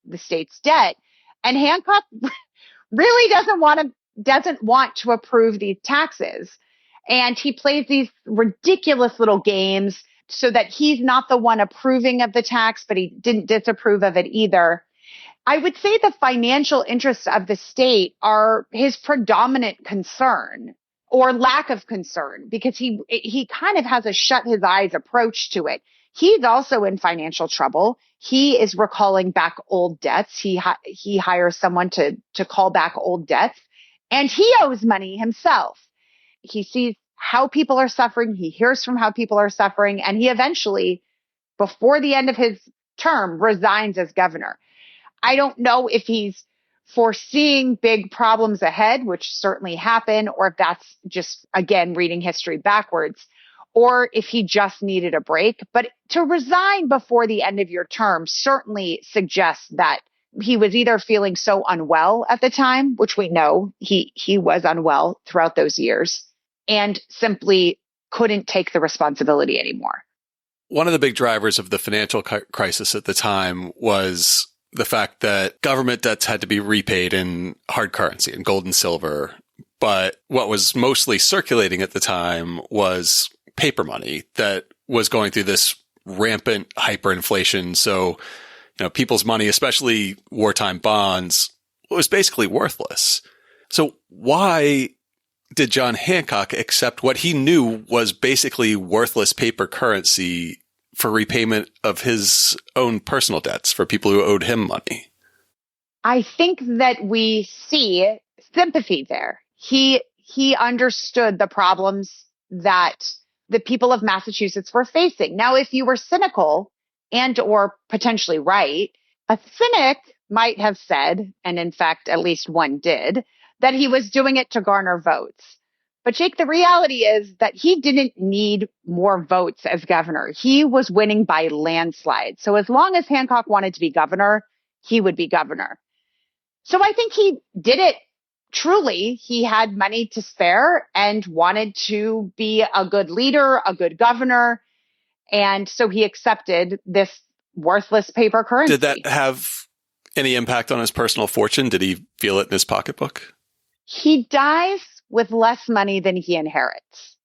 Speaker 2: the state's debt. And Hancock really doesn't want to approve these taxes. And he plays these ridiculous little games so that he's not the one approving of the tax, but he didn't disapprove of it either. I would say the financial interests of the state are his predominant concern, or lack of concern, because he kind of has a shut his eyes approach to it. He's also in financial trouble. He is recalling back old debts. He hires someone to call back old debts, and he owes money himself. He sees how people are suffering. He hears from how people are suffering, and he eventually, before the end of his term, resigns as governor. I don't know if he's foreseeing big problems ahead, which certainly happen, or if that's just, again, reading history backwards, or if he just needed a break. But to resign before the end of your term certainly suggests that he was either feeling so unwell at the time, which we know he was unwell throughout those years, and simply couldn't take the responsibility anymore.
Speaker 1: One of the big drivers of the financial crisis at the time was the fact that government debts had to be repaid in hard currency, in gold and silver. But what was mostly circulating at the time was paper money that was going through this rampant hyperinflation. So, people's money, especially wartime bonds, was basically worthless. So why did John Hancock accept what he knew was basically worthless paper currency for repayment of his own personal debts for people who owed him money?
Speaker 2: I think that we see sympathy there. He understood the problems that the people of Massachusetts were facing. Now, if you were cynical and or potentially right, a cynic might have said, and in fact, at least one did, that he was doing it to garner votes. But Jake, the reality is that he didn't need more votes as governor. He was winning by landslide. So as long as Hancock wanted to be governor, he would be governor. So I think he did it truly. He had money to spare and wanted to be a good leader, a good governor. And so he accepted this worthless paper currency.
Speaker 1: Did that have any impact on his personal fortune? Did he feel it in his pocketbook?
Speaker 2: He dies with less money than he inherits.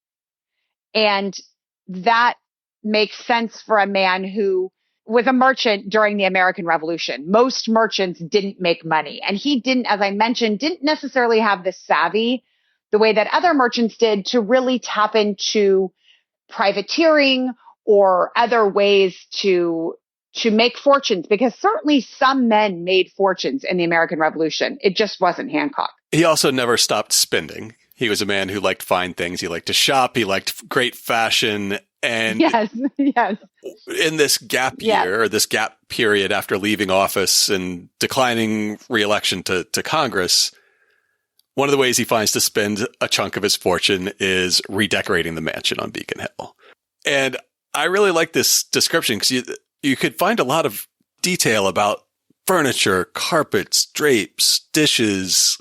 Speaker 2: And that makes sense for a man who was a merchant during the American Revolution. Most merchants didn't make money. And he didn't, as I mentioned, didn't necessarily have the savvy the way that other merchants did to really tap into privateering or other ways to make fortunes, because certainly some men made fortunes in the American Revolution. It just wasn't Hancock.
Speaker 1: He also never stopped spending. He was a man who liked fine things. He liked to shop. He liked great fashion. And
Speaker 2: yes.
Speaker 1: in this gap year, or this gap period after leaving office and declining re-election to Congress, one of the ways he finds to spend a chunk of his fortune is redecorating the mansion on Beacon Hill. And I really like this description because you could find a lot of detail about furniture, carpets, drapes, dishes.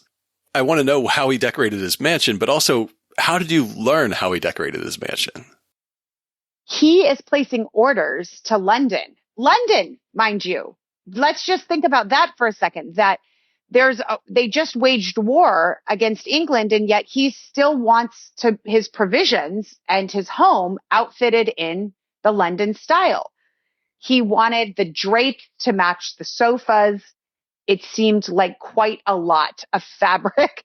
Speaker 1: I want to know how he decorated his mansion, but also how did you learn how he decorated his mansion?
Speaker 2: He is placing orders to London. London, mind you. Let's just think about that for a second, that they just waged war against England, and yet he still wants his provisions and his home outfitted in the London style. He wanted the drape to match the sofas. It seemed like quite a lot of fabric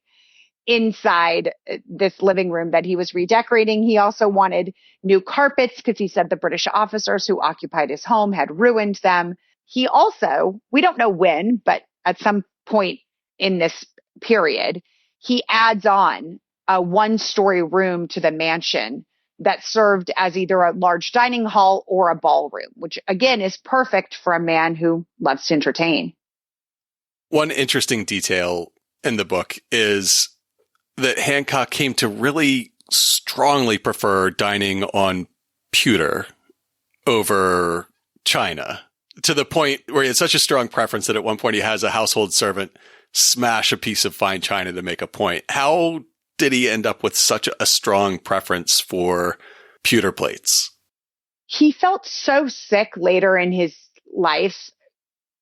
Speaker 2: inside this living room that he was redecorating. He also wanted new carpets because he said the British officers who occupied his home had ruined them. He also, we don't know when, but at some point in this period, he adds on a one-story room to the mansion that served as either a large dining hall or a ballroom, which again is perfect for a man who loves to entertain.
Speaker 1: One interesting detail in the book is that Hancock came to really strongly prefer dining on pewter over china, to the point where he had such a strong preference that at one point he has a household servant smash a piece of fine china to make a point. How did he end up with such a strong preference for pewter plates?
Speaker 2: He felt so sick later in his life.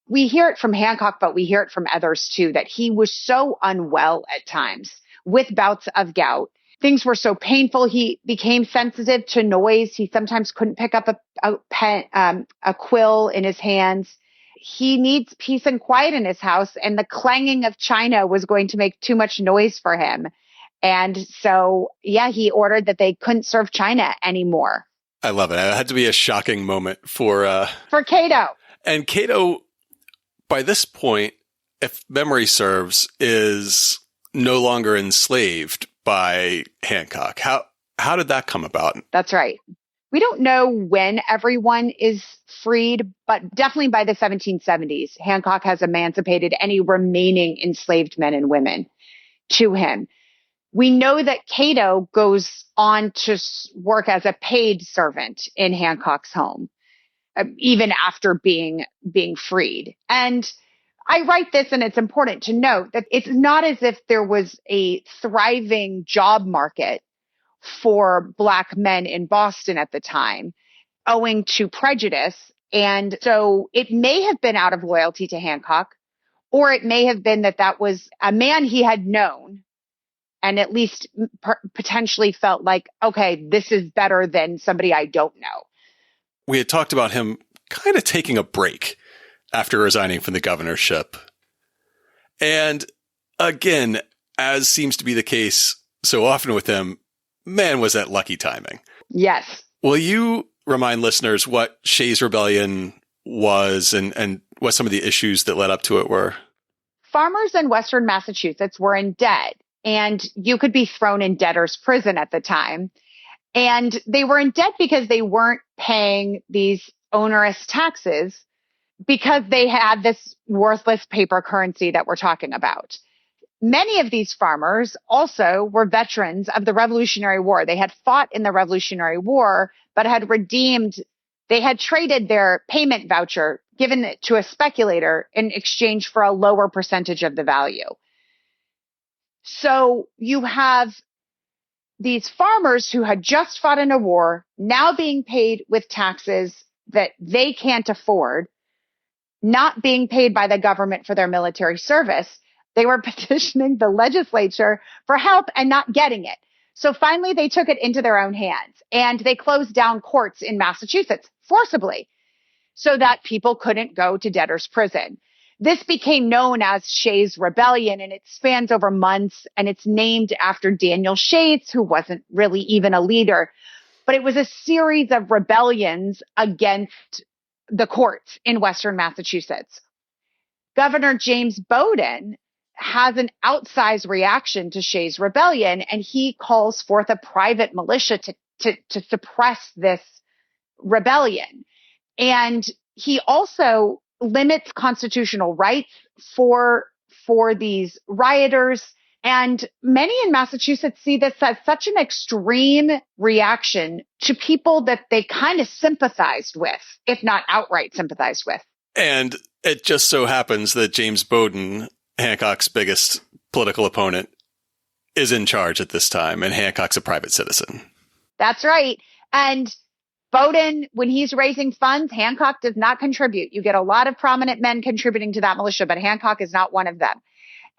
Speaker 2: We hear it from Hancock, but we hear it from others too, that he was so unwell at times with bouts of gout. Things were so painful. He became sensitive to noise. He sometimes couldn't pick up a quill in his hands. He needs peace and quiet in his house, and the clanging of china was going to make too much noise for him. And so, yeah, he ordered that they couldn't serve china anymore.
Speaker 1: I love it. It had to be a shocking moment for
Speaker 2: Cato.
Speaker 1: And Cato, by this point, if memory serves, is no longer enslaved by Hancock. How did that come about?
Speaker 2: That's right. We don't know when everyone is freed, but definitely by the 1770s, Hancock has emancipated any remaining enslaved men and women to him. We know that Cato goes on to work as a paid servant in Hancock's home, even after being freed. And I write this, and it's important to note that it's not as if there was a thriving job market for Black men in Boston at the time, owing to prejudice. And so it may have been out of loyalty to Hancock, or it may have been that was a man he had known and at least potentially felt like, okay, this is better than somebody I don't know.
Speaker 1: We had talked about him kind of taking a break after resigning from the governorship. And again, as seems to be the case so often with him, man, was that lucky timing.
Speaker 2: Yes.
Speaker 1: Will you remind listeners what Shays' Rebellion was and what some of the issues that led up to it were?
Speaker 2: Farmers in Western Massachusetts were in debt, and you could be thrown in debtor's prison at the time. And they were in debt because they weren't paying these onerous taxes because they had this worthless paper currency that we're talking about. Many of these farmers also were veterans of the Revolutionary War. They had fought in the Revolutionary War, but they had traded their payment voucher, given it to a speculator in exchange for a lower percentage of the value. So you have these farmers who had just fought in a war, now being paid with taxes that they can't afford, not being paid by the government for their military service. They were petitioning the legislature for help and not getting it. So finally, they took it into their own hands, and they closed down courts in Massachusetts forcibly so that people couldn't go to debtor's prison. This became known as Shays' Rebellion, and it spans over months, and it's named after Daniel Shays, who wasn't really even a leader. But it was a series of rebellions against the courts in Western Massachusetts. Governor James Bowdoin has an outsized reaction to Shays' Rebellion, and he calls forth a private militia to suppress this rebellion. And he also limits constitutional rights for these rioters. And many in Massachusetts see this as such an extreme reaction to people that they kind of sympathized with, if not outright sympathized with.
Speaker 1: And it just so happens that James Bowdoin, Hancock's biggest political opponent, is in charge at this time, and Hancock's a private citizen.
Speaker 2: That's right. And Bowdoin, when he's raising funds, Hancock does not contribute. You get a lot of prominent men contributing to that militia, but Hancock is not one of them.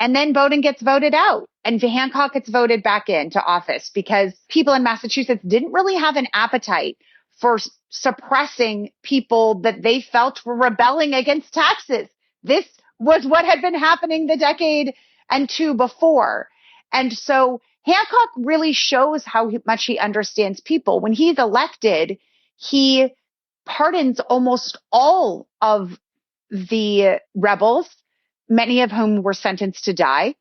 Speaker 2: And then Bowdoin gets voted out, and Hancock gets voted back into office because people in Massachusetts didn't really have an appetite for suppressing people that they felt were rebelling against taxes. This was what had been happening the decade and two before. And so Hancock really shows how much he understands people. When he's elected, he pardons almost all of the rebels, many of whom were sentenced to die.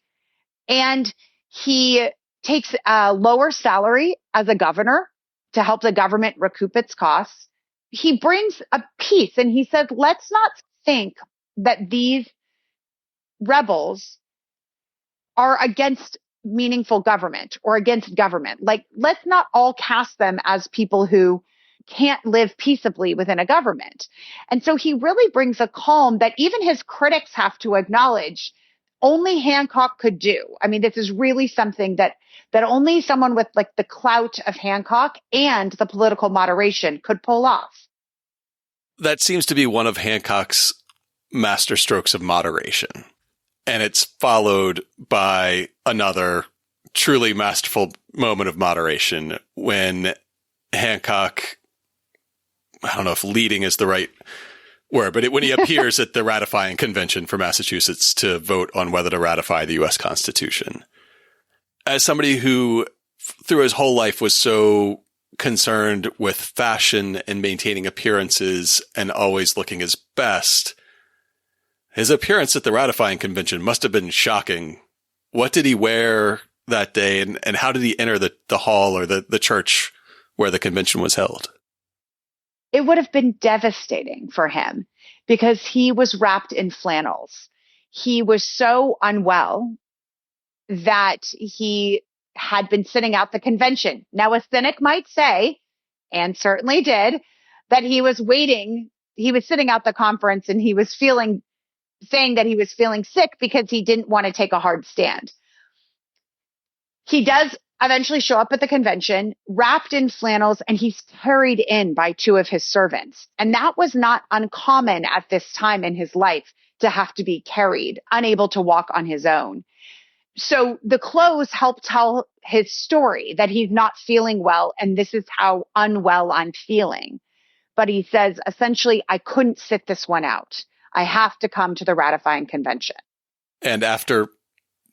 Speaker 2: And he takes a lower salary as a governor to help the government recoup its costs. He brings a peace, and he says, let's not think that these rebels are against meaningful government or against government. Like, let's not all cast them as people who can't live peaceably within a government. And so he really brings a calm that even his critics have to acknowledge. only Hancock could do. I mean, this is really something that only someone with like the clout of Hancock and the political moderation could pull off.
Speaker 1: That seems to be one of Hancock's masterstrokes of moderation. And it's followed by another truly masterful moment of moderation when Hancock, I don't know if leading is the right word, but when he appears at the ratifying convention for Massachusetts to vote on whether to ratify the U.S. Constitution. As somebody who through his whole life was so concerned with fashion and maintaining appearances and always looking his best, his appearance at the ratifying convention must have been shocking. What did he wear that day, and how did he enter the hall or the church where the convention was held?
Speaker 2: It would have been devastating for him because he was wrapped in flannels. He was so unwell that he had been sitting out the convention. Now, a cynic might say, and certainly did, that he was waiting. He was sitting out the conference and he was saying that he was feeling sick because he didn't want to take a hard stand. He does eventually show up at the convention wrapped in flannels, and he's carried in by two of his servants. And that was not uncommon at this time in his life, to have to be carried, unable to walk on his own. So the clothes help tell his story that he's not feeling well, and this is how unwell I'm feeling. But he says, essentially, I couldn't sit this one out. I have to come to the ratifying convention. And
Speaker 1: after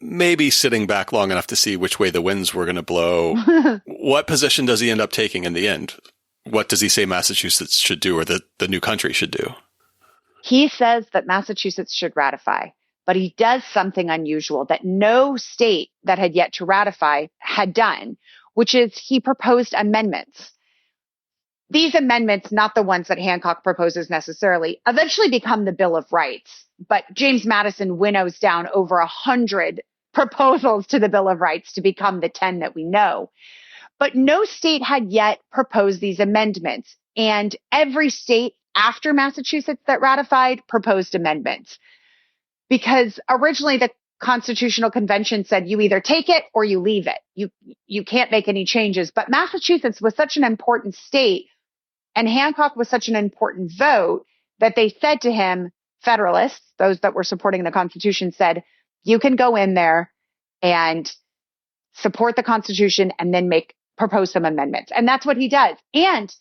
Speaker 1: maybe sitting back long enough to see which way the winds were going to blow, what position does he end up taking in the end? What does he say Massachusetts should do, or the new country should do?
Speaker 2: He says that Massachusetts should ratify, but he does something unusual that no state that had yet to ratify had done, which is he proposed amendments. These amendments, not the ones that Hancock proposes necessarily, eventually become the Bill of Rights. But James Madison winnows down over 100 proposals to the Bill of Rights to become the 10 that we know. But no state had yet proposed these amendments. And every state after Massachusetts that ratified proposed amendments. Because originally the Constitutional Convention said you either take it or you leave it. You can't make any changes. But Massachusetts was such an important state, and Hancock was such an important vote, that they said to him, Federalists, those that were supporting the Constitution, said, you can go in there and support the Constitution and then propose some amendments. And that's what he does. And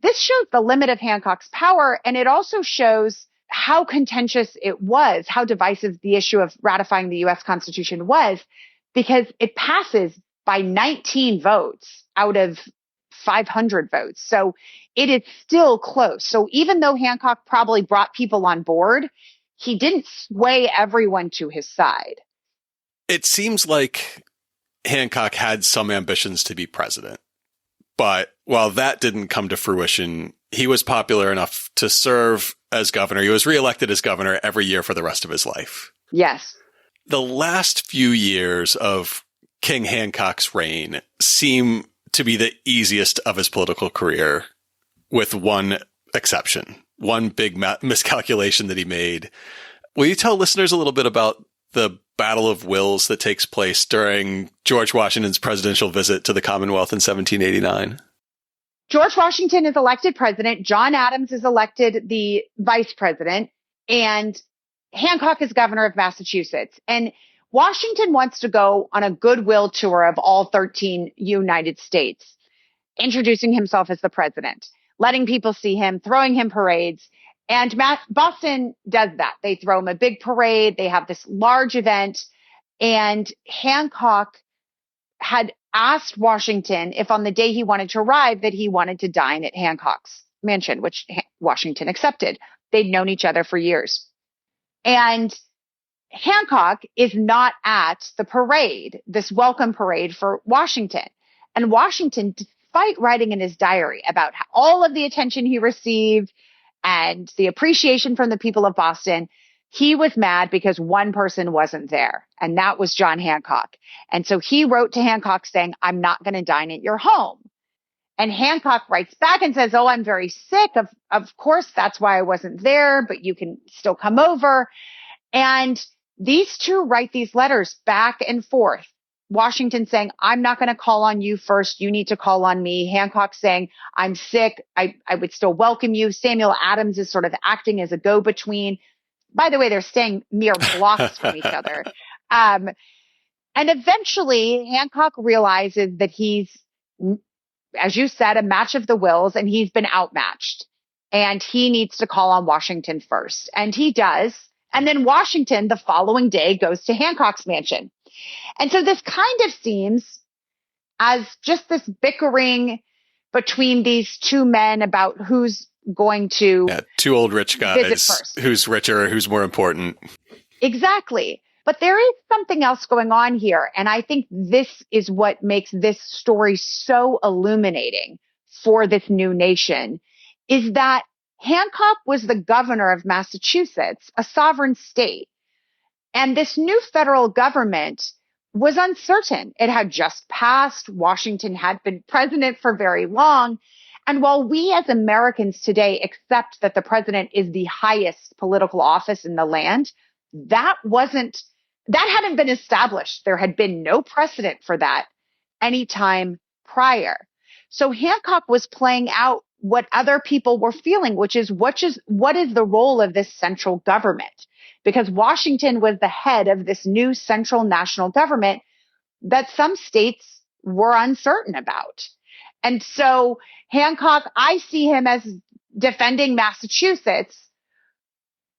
Speaker 2: this shows the limit of Hancock's power. And it also shows how contentious it was, how divisive the issue of ratifying the U.S. Constitution was, because it passes by 19 votes out of 500 votes. So it is still close. So even though Hancock probably brought people on board, he didn't sway everyone to his side.
Speaker 1: It seems like Hancock had some ambitions to be president. But while that didn't come to fruition, he was popular enough to serve as governor. He was reelected as governor every year for the rest of his life.
Speaker 2: Yes.
Speaker 1: The last few years of King Hancock's reign seem to be the easiest of his political career, with one exception, one big miscalculation that he made. Will you tell listeners a little bit about the Battle of Wills that takes place during George Washington's presidential visit to the Commonwealth in 1789?
Speaker 2: George Washington is elected president. John Adams is elected the vice president, and Hancock is governor of Massachusetts. And Washington wants to go on a goodwill tour of all 13 United States, introducing himself as the president, letting people see him, throwing him parades. And Boston does that. They throw him a big parade. They have this large event. And Hancock had asked Washington if on the day he wanted to arrive that he wanted to dine at Hancock's mansion, which Washington accepted. They'd known each other for years. And Hancock is not at the parade, this welcome parade for Washington. And Washington, despite writing in his diary about all of the attention he received and the appreciation from the people of Boston, he was mad because one person wasn't there, and that was John Hancock. And so he wrote to Hancock saying, I'm not going to dine at your home. And Hancock writes back and says, oh, I'm very sick. Of course, that's why I wasn't there, but you can still come over. And These two write these letters back and forth. Washington saying, I'm not going to call on you first. You need to call on me. Hancock saying, I'm sick. I would still welcome you. Samuel Adams is sort of acting as a go-between. By the way, they're staying mere blocks from each other. And eventually, Hancock realizes that he's, as you said, a match of the wills, and he's been outmatched. And he needs to call on Washington first. And he does. And then Washington, the following day, goes to Hancock's mansion. And so this kind of seems as just this bickering between these two men about who's going to
Speaker 1: two old rich guys, who's richer, who's more important.
Speaker 2: Exactly. But there is something else going on here. And I think this is what makes this story so illuminating for this new nation, is that Hancock was the governor of Massachusetts, a sovereign state. And this new federal government was uncertain. It had just passed. Washington had been president for very long. And while we as Americans today accept that the president is the highest political office in the land, that hadn't been established. There had been no precedent for that any time prior. So Hancock was playing out what other people were feeling, which is what is the role of this central government? Because Washington was the head of this new central national government that some states were uncertain about. And so Hancock, I see him as defending Massachusetts,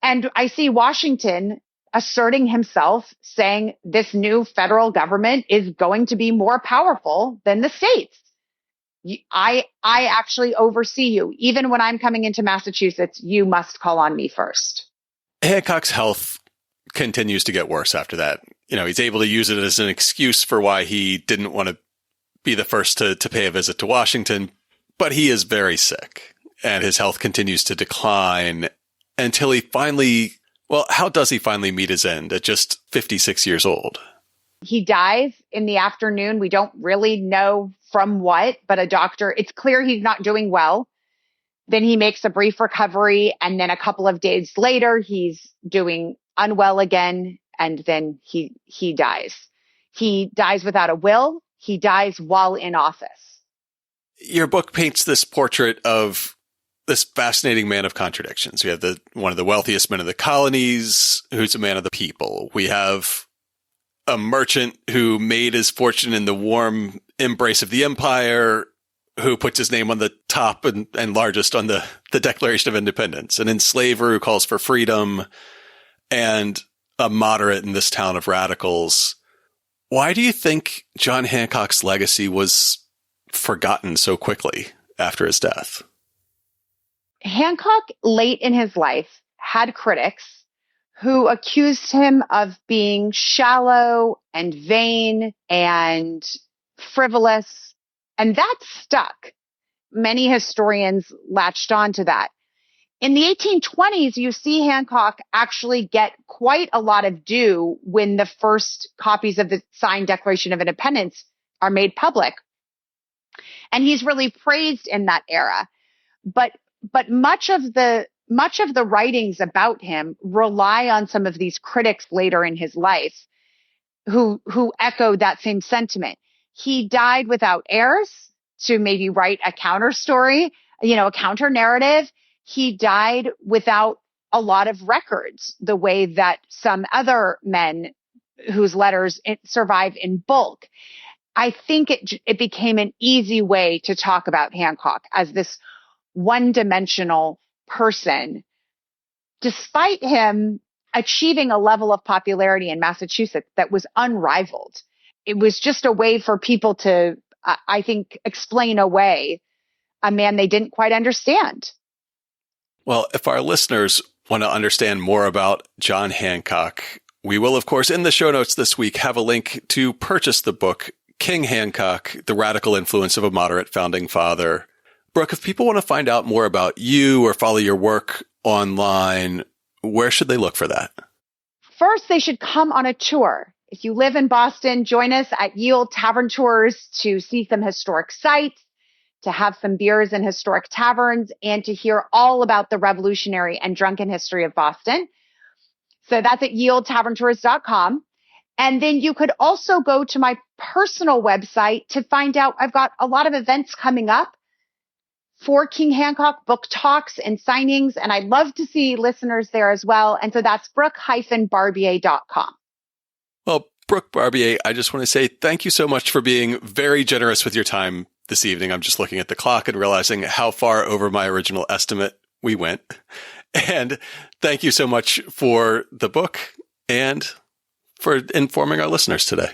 Speaker 2: and I see Washington asserting himself, saying this new federal government is going to be more powerful than the states. I actually oversee you. Even when I'm coming into Massachusetts, you must call on me first.
Speaker 1: Hancock's health continues to get worse after that. He's able to use it as an excuse for why he didn't want to be the first to pay a visit to Washington, but he is very sick and his health continues to decline until he finally, how does he finally meet his end at just 56 years old?
Speaker 2: He dies in the afternoon. We don't really know from what, but it's clear he's not doing well. Then he makes a brief recovery, and then a couple of days later, he's doing unwell again, and then he dies. He dies without a will. He dies while in office.
Speaker 1: Your book paints this portrait of this fascinating man of contradictions. We have one of the wealthiest men of the colonies, who's a man of the people. We have a merchant who made his fortune in the warm embrace of the empire, who puts his name on the top and largest on the Declaration of Independence, an enslaver who calls for freedom, and a moderate in this town of radicals. Why do you think John Hancock's legacy was forgotten so quickly after his death?
Speaker 2: Hancock, late in his life, had critics who accused him of being shallow and vain and frivolous. And that stuck. Many historians latched on to that. In the 1820s, you see Hancock actually get quite a lot of due when the first copies of the signed Declaration of Independence are made public. And he's really praised in that era. But much of the writings about him rely on some of these critics later in his life who echoed that same sentiment. He died without heirs to maybe write a counter story, a counter narrative. He died without a lot of records, the way that some other men whose letters survive in bulk. I think it became an easy way to talk about Hancock as this one-dimensional person, despite him achieving a level of popularity in Massachusetts that was unrivaled. It was just a way for people to, I think, explain away a man they didn't quite understand.
Speaker 1: Well, if our listeners want to understand more about John Hancock, we will, of course, in the show notes this week, have a link to purchase the book, King Hancock, The Radical Influence of a Moderate Founding Father. Brooke, if people want to find out more about you or follow your work online, where should they look for that?
Speaker 2: First, they should come on a tour. If you live in Boston, join us at Yield Tavern Tours to see some historic sites, to have some beers in historic taverns, and to hear all about the revolutionary and drunken history of Boston. So that's at yieldtaverntours.com. And then you could also go to my personal website to find out I've got a lot of events coming up for King Hancock, book talks and signings. And I'd love to see listeners there as well. And so that's brooke-barbier.com.
Speaker 1: Well, Brooke Barbier, I just want to say thank you so much for being very generous with your time this evening. I'm just looking at the clock and realizing how far over my original estimate we went. And thank you so much for the book and for informing our listeners today.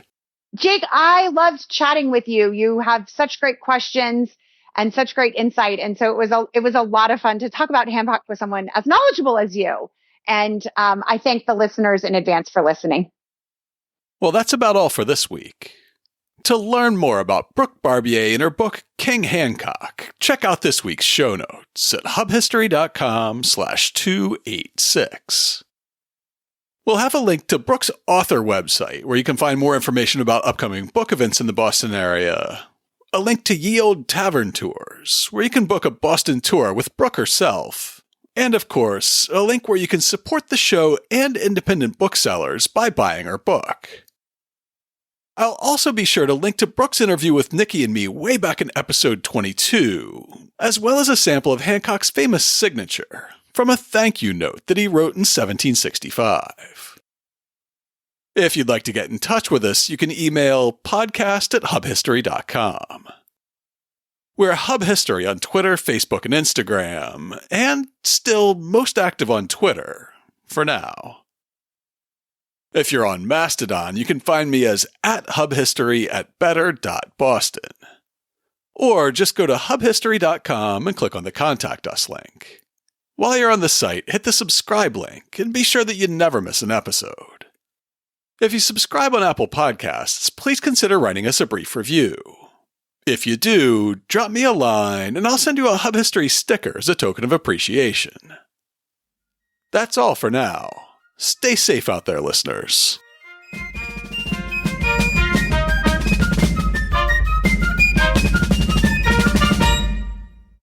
Speaker 2: Jake, I loved chatting with you. You have such great questions and such great insight. And so it was a lot of fun to talk about Hancock with someone as knowledgeable as you. And I thank the listeners in advance for listening.
Speaker 1: Well, that's about all for this week. To learn more about Brooke Barbier and her book, King Hancock, check out this week's show notes at hubhistory.com/286. We'll have a link to Brooke's author website, where you can find more information about upcoming book events in the Boston area. A link to Ye Olde Tavern Tours, where you can book a Boston tour with Brooke herself. And of course, a link where you can support the show and independent booksellers by buying her book. I'll also be sure to link to Brooke's interview with Nikki and me way back in episode 22, as well as a sample of Hancock's famous signature from a thank you note that he wrote in 1765. If you'd like to get in touch with us, you can email podcast@hubhistory.com. We're Hub History on Twitter, Facebook, and Instagram, and still most active on Twitter, for now. If you're on Mastodon, you can find me as @hubhistory@better.boston. Or just go to hubhistory.com and click on the Contact Us link. While you're on the site, hit the subscribe link and be sure that you never miss an episode. If you subscribe on Apple Podcasts, please consider writing us a brief review. If you do, drop me a line and I'll send you a Hub History sticker as a token of appreciation. That's all for now. Stay safe out there, listeners.